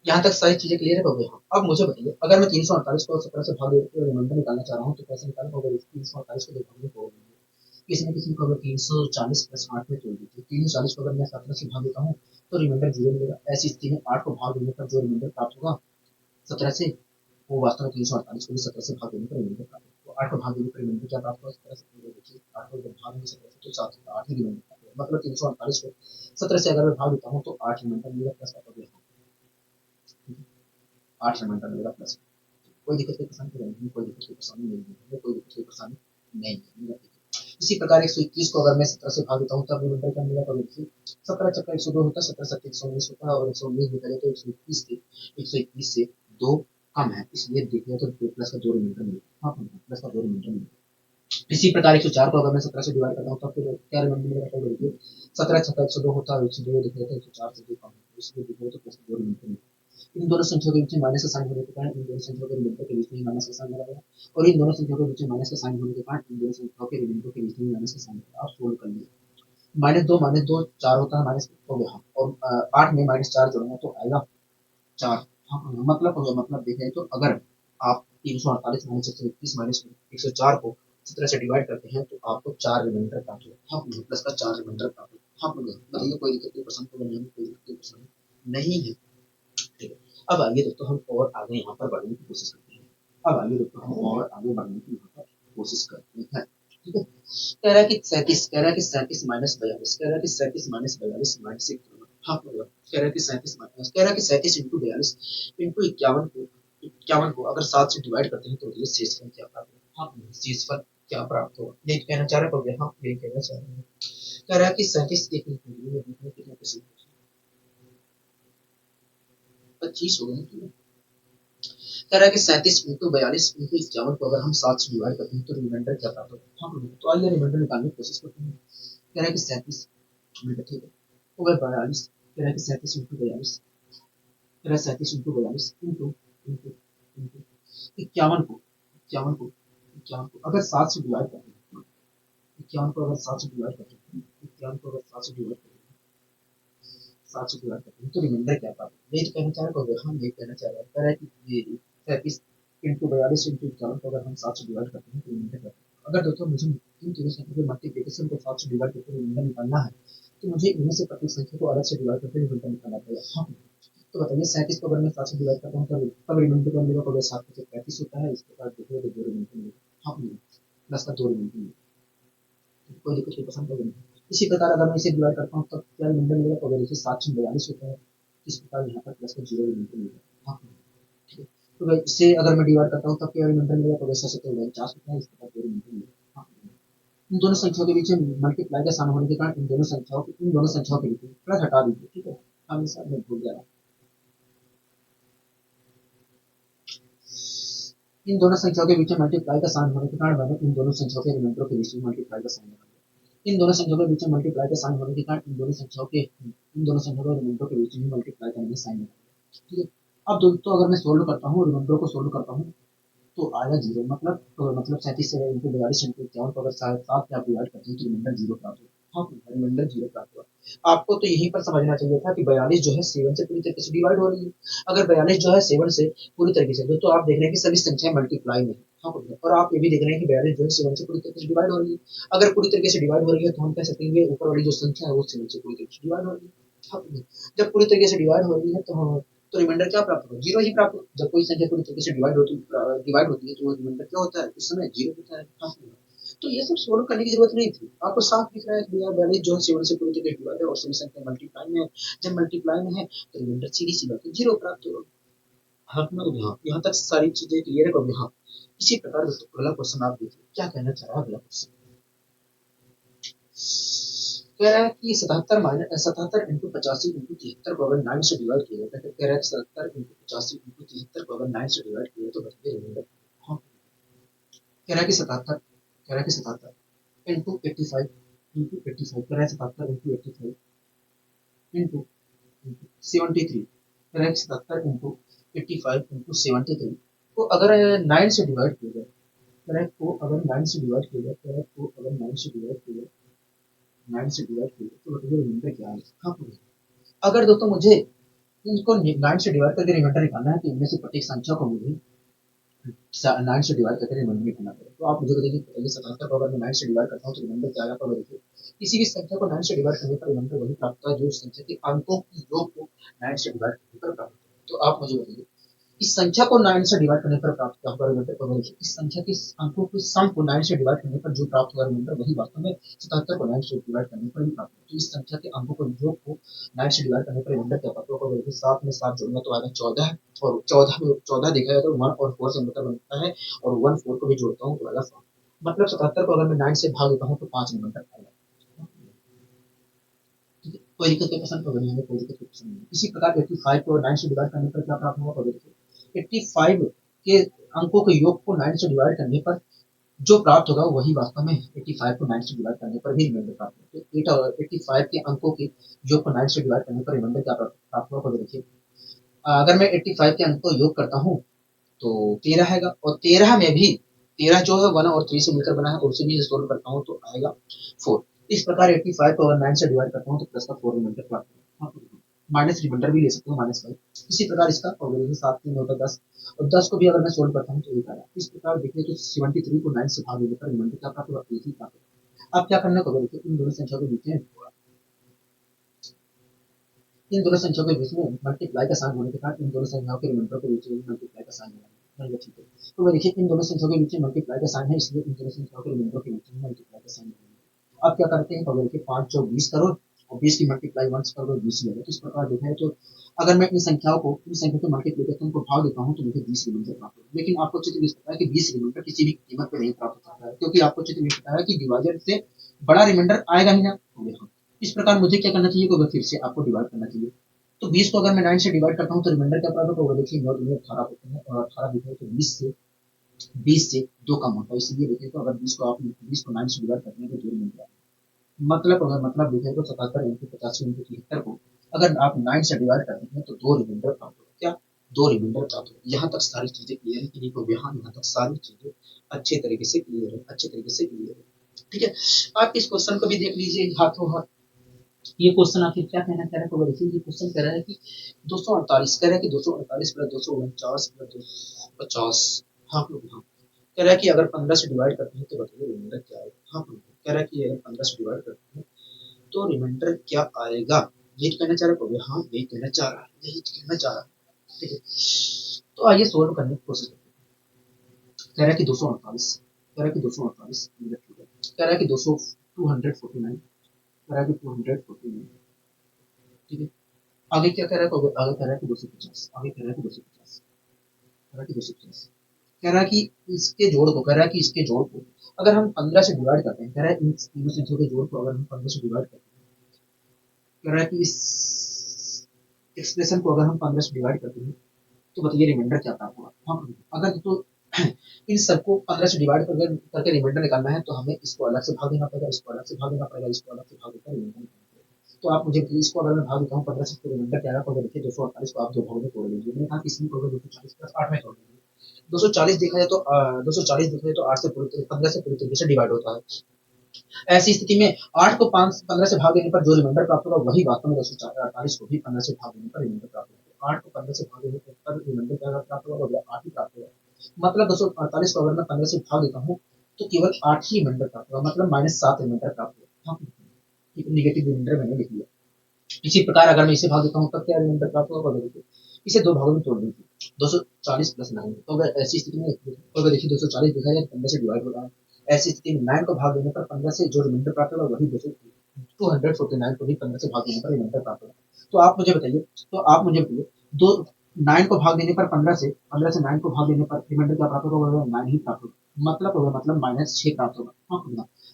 यहाँ तक सारी चीजें क्लियर है। हो गया। अब मुझे बताइए, अगर मैं 348 को 17 से भाग रिमाइंडर निकालना चाह रहा हूँ तो कैसे निकालना होगा। 348 को देखोगे तो किसी न किसी को अगर 340 प्लस 8 में तोड़ दीजिए, 340 को अगर मैं 17 से भाग देता हूँ तो रिमाइंडर 0 मिलेगा। ऐसी स्थिति में 8 को भाग देने पर जो रिमाइंडर प्राप्त होगा 17 से, वो वास्तव में 348 को भी 17 से भाग देने पर रिमाइंडर प्राप्त होगा। तो 8 को भाग देने पर रिमाइंडर क्या प्राप्त होगा 17 से, देखिए 8 को जब भाग देंगे 17 से तो 7 8 ही रिमाइंडर प्राप्त होगा। मतलब 348 को 17 से अगर मैं भाग देता हूँ तो 8 रिमाइंडर मिलेगा प्लस 8 रिमाइंडर मिलेगा प्लस। कोई दिक्कत कोई परेशानी नहीं, कोई दिक्कत कोई परेशानी नहीं है, कोई दिक्कत कोई परेशानी नहीं है। इसी प्रकार 121 को अगर मैं 17 से भाग देता हूँ तब रिमाइंडर क्या मिलेगा, तो देखिए 17 चक्का 102 होता है, 17 सत्ते 119 होता है, और 119 देखा जाए तो 121 से 2 कम है, इसलिए देखिए तो प्लस का 2 रिमाइंडर मिलेगा। हाँ, प्लस का 2 रिमाइंडर मिलेगा। इसी प्रकार 104 को अगर मैं 17 से डिवाइड करता हूँ तब फिर क्या रिमाइंडर मिलेगा, तो देखिए 17 छक्का 102 होता है, 102 देखा जाए तो 104 से 2 कम है, इसलिए देखिए तो प्लस का 2 रिमाइंडर मिलेगा। इन दोनों संख्याओं के बीच में माइनस का साइन होने के कारण इन दोनों संख्याओं के रिमाइंडर के बीच में माइनस का साइन लगा गया, और इन दोनों संख्याओं के बीच में माइनस का साइन होने के कारण इन दोनों संख्याओं के रिमाइंडर के बीच में माइनस का साइन लगा। आप सोल्व कर लीजिए। माइनस दो 4 होता है, माइनस हो गया, और 8 में माइनस 4 जोड़ेंगे तो आएगा 4। हाँ, मतलब देखें तो अगर आप 348 माइनस 121 माइनस 104 को 17 से डिवाइड करते हैं तो आपको 4 रिमाइंडर प्राप्त होगा। हाँ, प्लस का 4 रिमाइंडर प्राप्त होगा। हाँ, बताइए कोई दिक्कत कोई पसंद को बनाने में कोई दिक्कत कोई पसंद नहीं है। ठीक है, अब आइए दोस्तों हम और आगे यहाँ पर बढ़ने की कोशिश करते हैं। अब आइए दोस्तों हम और आगे बढ़ने की यहाँ पर कोशिश करते हैं। ठीक है, कह रहा है कि 37, कह रहा है कि 37 माइनस 42, कह रहा है कि 37 माइनस 42 माइनस 1, हाँ कह रहा है कि 37 माइनस, कह रहा है कि 37 इंटू 42 इंटू 51 को अगर 7 से डिवाइड करते हैं तो ये शेषफल क्या प्राप्त होगा। हाँ, शेषफल क्या प्राप्त होगा ये कहना चाह रहा है। हाँ, ये कहना चाह रहे हैं। कह रहा है कि 37 कितना 25 हो गए। कह रहा है कि 37 इंटू 42 इंटू 51 को अगर हम 7 से डिवाइड करते हैं तो रिमाइंडर क्या प्राप्त होगा। हाँ, तो आइए रिमाइंडर निकालने की कोशिश करते हैं। कह रहा है कि 37 ठीक है, तो वह 42, कह रहा है कि 37 इंटू 42, कह रहा है 37 इंटू 42 इंटू इंटू इंटू 51 को 51 को 51 को अगर 7 से डिवाइड करते हैं, 51 को अगर 7 से डिवाइड करते हैं, 51 को अगर 7 से डिवाइड करते हैं, 7 से डिवाइड करते हैं तो रिमाइंडर क्या प्राप्त होगा। ये कहना चाह रहा है, हम ये कहना चाह रहा है। कह रहा है कि ये 37 इंटू 42 इंटू 51 को अगर हम 7 से डिवाइड करते हैं तो रिमाइंडर क्या प्राप्त होगा। अगर दोस्तों मुझे इन तीनों संख्या के मल्टीप्लिकेशन को 7 से डिवाइड करके रिमाइंडर निकालना है तो मुझे इनमें से प्रत्येक संख्या को अलग से डिवाइड करके रिमाइंडर निकालना पड़ेगा। हाँ, तो बताइए 37 को अगर मैं 7 से डिवाइड करता हूँ तब रिमाइंडर क्या मिलेगा, तो 7 से 35 होता है, इसके बाद देखिए तो 2 रिमाइंडर मिलेगा। हाँ, प्लस का 2 रिमाइंडर मिलेगा, कोई दिक्कत कोई पसंद होगी नहीं। इसी प्रकार अगर मैं इसे डिवाइड करता हूँ तब क्या रिमाइंडर मिलेगा, तो देखिए 7 से 42 होता है, इस प्रकार यहाँ पर प्लस का 0 रिमाइंडर मिलेगा। हाँ, ठीक है, तो इससे अगर मैं डिवाइड करता हूँ तब क्या रिमाइंडर मिलेगा, तो वैसा से तो 49 होता है, इस प्रकार 2 रिमाइंडर मिलेगा। हाँ, इन दोनों संख्याओं के बीच मल्टीप्लाई का साइन होने के कारण इन दोनों संख्याओं के बीच प्लस हटा दीजिए। ठीक है, हम इस में भूल गया। इन दोनों संख्याओं के बीच में मल्टीप्लाई का साइन होने के कारण मैंने इन दोनों संख्याओं के रिमाइंडर के बीच में मल्टीप्लाई का साइन लगा दिया। इन दोनों संख्याओं के बीच में मल्टीप्लाई का साइन होने के कारण इन दोनों संख्याओं के रिमाइंडर के बीच में मल्टीप्लाई का मैंने साइन लगा दिया। ठीक है, अब दोस्तों अगर मैं सोल्व करता हूँ, रिमाइंडर को सोल्व करता हूँ तो आएगा 0, मतलब 37 से इंटू 42 इंटू 51 को अगर 7 से आप डिवाइड करते हैं तो रिमाइंडर 0 प्राप्त होगा। हाँ, रिमाइंडर 0 प्राप्त हुआ। आपको तो यहीं पर समझना चाहिए था कि 42 जो है 7 से पूरी तरीके से डिवाइड हो रही है। अगर 42 जो है 7 से पूरी तरीके से, तो आप देख रहे हैं कि सभी संख्या मल्टीप्लाई में। हाँ, और आप ये भी देख रहे हैं कि 42 जो है 7 से पूरी तरीके से डिवाइड हो रही है। अगर पूरी तरीके से डिवाइड हो रही है तो हम कह सकते हैं ऊपर वाली जो संख्या है वो 7 से पूरी तरीके से डिवाइड हो रही है। हाँ, जब पूरी तरीके से डिवाइड हो रही है तो रिमाइंडर क्या प्राप्त होगा, 0 ही प्राप्त होगा। जब कोई संख्या पूरी तरीके से डिवाइड होती है तो रिमाइंडर क्या होता है, उस समय 0 होता है। हाँ, तो ये सब सोल्व करने की जरूरत नहीं थी, आपको साफ दिख रहा है कि यार 42 जो है 7 से पूरी तरीके से डिवाइड है और सभी संख्या मल्टीप्लाई में है। जब मल्टीप्लाई में है तो रिमाइंडर सीधी सी बात है 0 प्राप्त होगा। हाँ, यहाँ तक सारी चीजें क्लियर है। हाँ, इसी प्रकार दोस्तों अगला क्वेश्चन आप देखिए क्या कहना चाह रहा है। अगला क्वेश्चन कह रहा है कि 77 इंटू 85 इंटू 73 को अगर 9 से डिवाइड किया जाता है, कह रहा है 77 इंटू 85 इंटू 73 को अगर 9 से डिवाइड किया तो बताइए रिमाइंडर। हाँ, कह रहा है कि 77 इंटू 85 इंटू 85, कह रहा है 77 इंटू 85 इंटू 73, कह रहा है 77 इंटू 85 इंटू 73 को अगर 9 से डिवाइड किया जाए, कह रहा है को अगर 9 से डिवाइड किया जाए, कह रहा है को अगर 9 से डिवाइड किया जाए, 9 से डिवाइड किया जाए तो बताइए रिमाइंडर क्या है। हाँ, अगर दोस्तों मुझे इनको 9 से डिवाइड करके रिमाइंडर निकालना है तो इनमें से प्रत्येक संख्या को मुझे 9 से डिवाइड करके रिमाइंडर निकालना पड़ेगा। तो आप मुझे बताइए, पहले 77 को अगर मैं 9 से डिवाइड करता हूँ तो रिमाइंडर क्या आएगा। तो देखिए किसी भी संख्या को 9 से डिवाइड करने पर रिमाइंडर वही प्राप्त होता है जो संख्या के अंकों की योग को 9 से डिवाइड करने पर प्राप्त होता है। तो आप मुझे बताइए इस संख्या को 9 से डिवाइड करने पर प्राप्त क्या होगा रिमाइंडर। तो देखिए इस संख्या के अंकों के सम को 9 से डिवाइड करने पर जो प्राप्त होगा रिमाइंडर वही वास्तव में 77 को 9 से डिवाइड करने पर ही प्राप्त होगा। तो इस संख्या के अंकों को योग को 9 से डिवाइड करने पर रिमाइंडर क्या प्राप्त होगा। देखिए 7 में 7 जोड़ना तो आएगा 14 और 14 में 14 देखा जाए तो 1 और 4 से मतलब बनता है और 1 4 को भी जोड़ता हूँ तो आएगा 7। मतलब 77 को अगर मैं 9 से भाग देता हूँ तो 5 रिमाइंडर आएगा। कोई दिक्कत कोई पसंद होगा नहीं हमें, कोई दिक्कत कोई पसंद नहीं। इसी प्रकार 85 को 9 से डिवाइड करने पर क्या प्राप्त होगा। तो देखिए 85 के अंकों के योग को 9 से डिवाइड करने पर जो प्राप्त होगा वही वास्तव में 85 को 9 से डिवाइड करने पर भी रिमाइंडर प्राप्त होगा। तो 85 के अंकों के योग को 9 से डिवाइड करने पर रिमाइंडर क्या प्राप्त होगा। तो देखिए अगर मैं 85 के अंक को योग करता हूँ तो 13 आएगा और 13 में भी 13 जो है 1 और 3 से मिलकर बना है और उसे भी सोल्व करता हूँ तो आएगा 4। इस प्रकार 85 को अगर 9 से डिवाइड करता हूँ तो प्लस का 4 रिमाइंडर प्राप्त होगा। माइनस रिमाइंडर भी ले सकते हो -5। इसी प्रकार इसका और 7 3 होता 10 और 10 को भी अगर मैं सोल्व करता हूँ तो 1 आएगा। इस प्रकार देखिए तो 73 को 9 से भाग देने पर रिमाइंडर क्या प्राप्त होगा। 1 ही प्राप्त होगा। अब क्या करना होगा देखिए इन दोनों संख्या के बीच में इन दोनों संख्याओं के बीच में मल्टीप्लाई का साइन होने के कारण इन दोनों संख्याओं के रिमाइंडर के बीच में मल्टीप्लाई का साइन होगा। ठीक है तो वो देखिए इन दोनों संख्याओं के बीच में मल्टीप्लाई का साइन है इसलिए इन दोनों संख्याओं के रिमाइंडर के बीच में मल्टीप्लाई का साइन होगा। अब क्या करते हैं तो देखिए 5 चौक 20 करो और 20 की मल्टीप्लाई 1 से करो 20 होगा। तो इस प्रकार देखा है तो अगर मैं इन संख्याओं को इन संख्या को मल्टीप्लिकेशन को भाग देता हूँ तो मुझे 20 रिमाइंडर प्राप्त होगा। लेकिन आपको अच्छे से पता है कि 20 रिमाइंडर किसी भी कीमत पर नहीं प्राप्त हो सकता है क्योंकि आपको अच्छे से पता है कि डिवाइजर से बड़ा रिमाइंडर आएगा ही ना। इस प्रकार मुझे क्या करना चाहिए तो फिर से आपको डिवाइड करना चाहिए। तो 20 को अगर मैं 9 से डिवाइड करता हूँ तो रिमाइंडर क्या प्राप्त होगा। देखिए 9 दूनी 18 होते हैं और 18 दिखे तो 20 से 2 कम होता है इसलिए देखिए तो अगर 20 को आप 20 को 9 से डिवाइड करते हैं तो 2 रिमाइंडर आएगा। मतलब अगर मतलब देखें तो 77 इंटू 85 इंटू 73 को अगर आप 9 से डिवाइड करते हैं तो 2 रिमाइंडर प्राप्त होगा। क्या 2 रिमाइंडर प्राप्त होगा। यहाँ तक सारी चीजें क्लियर है कि नहीं। तो यहाँ तक सारी चीजें अच्छे तरीके से क्लियर है, अच्छे तरीके से क्लियर है। ठीक है आप इस क्वेश्चन को भी देख लीजिए हाथों हाथ। ये क्वेश्चन आखिर क्या कहना चाह रहा है तो देखिए ये क्वेश्चन कह रहा है कि 248 कह रहा है कि 248 प्लस 249 प्लस 250। हाँ हाँ कह रहा है कि अगर 15 से डिवाइड करते हैं तो बताइए रिमाइंडर क्या आएगा। हाँ कह रहा है कि अगर 15 से डिवाइड करते हैं तो रिमाइंडर क्या आएगा। ये कहना चाह रहा है। हाँ यही कहना चाह रहा है, यही कहना चाह रहा है। ठीक है तो आइए सोल्व करने की कोशिश करते हैं। कह रहा है कि 248 कह रहा है कि 248 कह रहा है कि 249 कह रहा है कि 249। ठीक है आगे क्या कह रहा है तो आगे कह रहा है कि 250 आगे कह रहा है कि 250 कह रहा है कि 250 कह रहा है कि इसके जोड़ को कह रहा है कि इसके जोड़ को अगर हम 15 से डिवाइड करते हैं। कह रहा है इन तीनों संख्याओं के जोड़ को अगर हम 15 से डिवाइड करते हैं। कह रहा है कि इस एक्सप्रेशन को अगर हम 15 से डिवाइड करते हैं तो बताइए रिमाइंडर क्या प्राप्त होगा। हम अगर तो इन सबको 15 से डिवाइड करके रिमाइंडर निकालना है तो हमें इसको अलग से भाग देना पड़ेगा, इसको अलग से भाग देना पड़ेगा, इसको अलग से भाग देकर रिमाइंडर निकालना पड़ेगा। तो आप मुझे इसको अगर मैं भाग देता हूँ 15 से तो रिमाइंडर क्या आएगा। तो देखिए 248 को आप दो भागों में तोड़ लीजिए। मैंने कहा किसी को 240 प्लस 8 में तोड़ लीजिए। 240 देखा जाए तो 240 देखा जाए तो 8 से पूरी 15 से पूरी तरीके से डिवाइड होता है। ऐसी स्थिति में 8 को 15 से भाग देने पर जो रिमाइंडर प्राप्त होगा वही वास्तव में 248 को भी 15 से भाग देने पर रिमाइंडर प्राप्त होगा। 8 को 15 से भाग देने पर रिमाइंडर क्या प्राप्त होगा 8 ही प्राप्त होगा। मतलब 248 को अगर मैं 15 से भाग देता हूँ तो केवल 8 ही रिमाइंडर प्राप्त होगा। मतलब -7 रिमाइंडर प्राप्त होगा। निगेटिव रिमाइंडर मैंने लिख लिया। इसी प्रकार अगर मैं इसे भाग देता हूँ तब क्या रिमाइंडर प्राप्त होगा। देखिए इसे दो भागों में तोड़ दीजिए 240 प्लस 9। तो अगर ऐसी स्थिति में तो अगर देखिए 240 देखा जाए 15 से डिवाइड हो रहा है। ऐसी स्थिति में 9 को भाग देने पर 15 से जो रिमाइंडर प्राप्त होगा वही 249 को भी 15 से भाग देने पर रिमाइंडर प्राप्त होगा। तो आप मुझे बताइए दो 9 को भाग देने पर 15 से 9 को भाग देने पर रिमाइंडर क्या प्राप्त होगा 9 ही प्राप्त होगा। मतलब -6 प्राप्त होगा। हाँ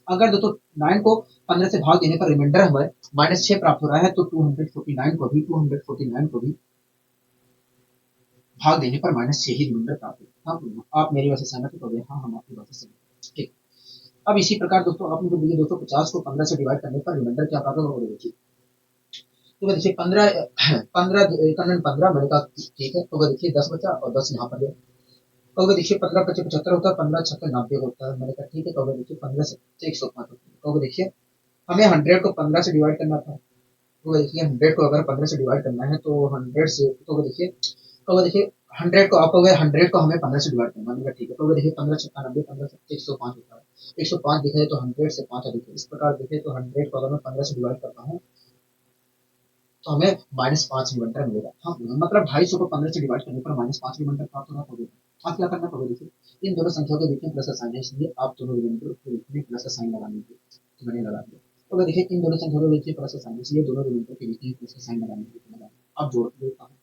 अगर दोस्तों 9 को 15 से भाग देने पर रिमाइंडर हमें -6 प्राप्त हो रहा है तो 249 को भी भाग देने पर -6 ही रिमाइंडर प्राप्त होगा। हाँ आप मेरी बात से सहमत हो। हाँ हम आपकी बात से सहमत। ठीक अब इसी प्रकार दोस्तों आपने जो दिए 250 को 15 से डिवाइड करने पर रिमाइंडर क्या प्राप्त होगा देखिए। तो वह देखिए 15 15 15 मैंने कहा ठीक है। तो वह देखिए 10 बचा और 10 यहाँ पर गया। तो वह देखिए 15 पचे 75 होता है, 15 छक्के 90 होता है। मैंने कहा ठीक है। तो वह देखिए 15 से 105 होता है। तो वह देखिए हमें 100 को 15 से डिवाइड करना था। तो वह देखिए 100 को अगर 15 से डिवाइड करना है तो 100 से तो वह देखिए 100 को आप हो गए, 100 को हमें 15 से डिवाइड करना है, ठीक है। तो देखिए 15 छक्का 90, 15 से 105 होता है। 105 दिखे तो 100 से 5 अधिक है। इस प्रकार देखे तो 100 को अगर मैं 15 से डिवाइड करता हूँ तो हमें -5 रिमाइंडर मिलेगा। हाँ, मतलब 250 को 15 से डिवाइड करने पर -5 रिमाइंडर प्राप्त होगा। तो आप क्या करना पड़ेगा, देखिए इन दोनों संख्याओं के बीच में प्लस का साइन है, इसलिए आप दोनों रिमाइंडर के बीच में प्लस का साइन लगा लीजिए। तो मैंने लगा दिया। तो अगर देखिए इन दोनों संख्याओं के बीच में प्लस का साइन है, इसलिए दोनों रिमाइंडर के बीच में प्लस का साइन लगाने के लिए अब जोड़ देता हूँ।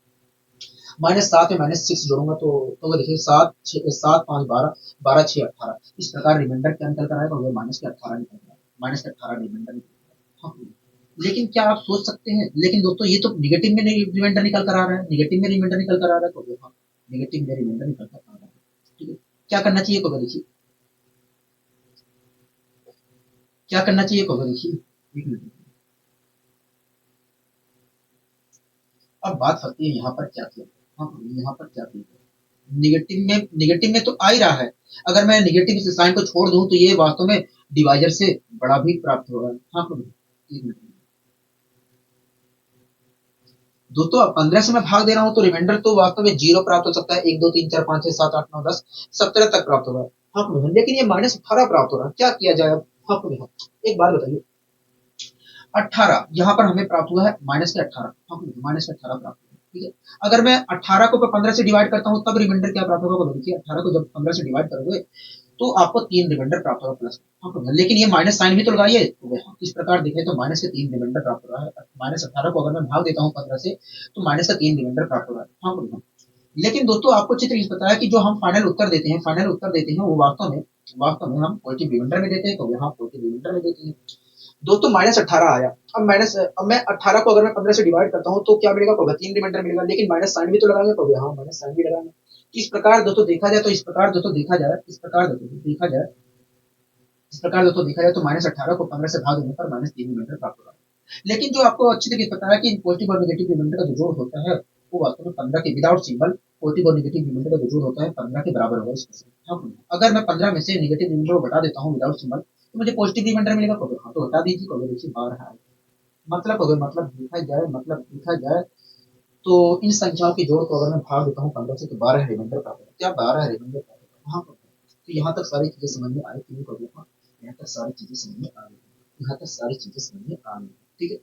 -7 में -6 जोड़ूंगा तो देखिए 7 7 5 12, 12 6 18। इस प्रकार रिमाइंडर क्या निकल कर आएगा, वो माइनस के 18 निकल कर आएगा। माइनस के 18 रिमाइंडर निकल कर आएगा। हाँ, लेकिन क्या आप सोच सकते हैं, लेकिन दोस्तों ये तो निगेटिव में रिमाइंडर निकल कर आ रहा है, निगेटिव में रिमाइंडर निकल कर आ रहा है। तो हाँ, निगेटिव में रिमाइंडर निकल कर आ रहा है। ठीक है, क्या करना चाहिए को देखिए, क्या करना चाहिए को देखिए, एक मिनट। अब बात करती है यहाँ पर क्या किया। हाँ, यहाँ पर क्या किया, निगेटिव में तो आ ही रहा है। अगर मैं निगेटिव साइन को छोड़ दूं तो ये वास्तव में डिवाइजर से बड़ा भी प्राप्त होगा। हाँ, एक मिनट। दोस्तों अब 15 से मैं भाग दे रहा हूँ तो रिमाइंडर तो वास्तव में 0 प्राप्त हो सकता है। 1 2 3 4 5 6 7 8 9 10 17 तक प्राप्त होगा। हाँ, लेकिन ये -18 प्राप्त हो रहा है, क्या किया जाए अब। हाँ, एक बात बताइए, 18 यहाँ पर हमें प्राप्त हुआ है -18। हाँ, -18 प्राप्त हुआ है, ठीक है। अगर मैं 18 को 15 से डिवाइड करता हूँ तब रिमाइंडर क्या प्राप्त होगा, देखिए 18 को जब 15 से डिवाइड करोगे तो आपको 3 रिमाइंडर प्राप्त होगा प्लस। हाँ, लेकिन ये माइनस साइन भी तो लगाइए। तो हाँ, इस प्रकार देखें तो माइनस के 3 रिमाइंडर प्राप्त हो रहा है। -18 को अगर मैं भाग देता हूँ 15 से तो माइनस का 3 रिमाइंडर प्राप्त हो रहा है। हाँ, लेकिन दोस्तों आपको चित्र इस पता है कि जो हम फाइनल उत्तर देते हैं, वो वास्तव में हम पॉजिटिव रिमाइंडर में देते हैं। तो यहाँ पॉजिटिव रिमाइंडर में देते हैं। दोस्तों -18 आया। अब मैं 18 को अगर मैं 15 से डिवाइड करता हूँ तो क्या मिलेगा, होगा 3 रिमाइंडर मिलेगा, लेकिन माइनस साइन भी तो लगाएंगे। तो हाँ, माइनस साइन भी लगाएंगे। इस प्रकार दोस्तों देखा जाए तो इस प्रकार दोस्तों देखा जाए इस प्रकार दोस्तों देखा जाए इस प्रकार दोस्तों देखा जाए तो -18 को 15 से भाग देने पर -3 रिमाइंडर प्राप्त होगा। लेकिन जो आपको अच्छी तरीके से पता है कि पॉजिटिव और नेगेटिव रिमाइंडर का जो जोड़ होता है वो वास्तव में 15 के विदाउट सिंबल पॉजिटिव और नेगेटिव रिमाइंडर का जो जोड़ होता है 15 के बराबर होगा। हाँ, अगर मैं 15 में से नेगेटिव रिमाइंडर को घटा देता हूँ विदाउट सिंबल तो मुझे पॉजिटिव रिमाइंडर मिलेगा। हाँ, तो हटा दीजिए। देखिए 12 है। मतलब देखा जाए तो इन संख्याओं के जोड़ को अगर मैं भाग देता हूँ 15 से तो 12 रिमाइंडर प्राप्त होगा। क्या 12 रिमाइंडर प्राप्त होगा। हाँ, तो यहाँ तक सारी चीजें समझ में आई क्यों कर दूंगा, यहाँ तक सारी चीजें समझ में आ गई, यहाँ तक सारी चीजें समझ में आ गई। ठीक है,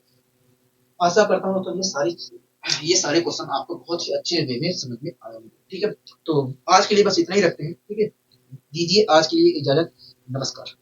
आशा करता हूँ तो ये सारे क्वेश्चन आपको बहुत ही अच्छे वे में समझ में आए होंगे। ठीक है, तो आज के लिए बस इतना ही रखते हैं। ठीक है, दीजिए आज के लिए इजाजत। नमस्कार।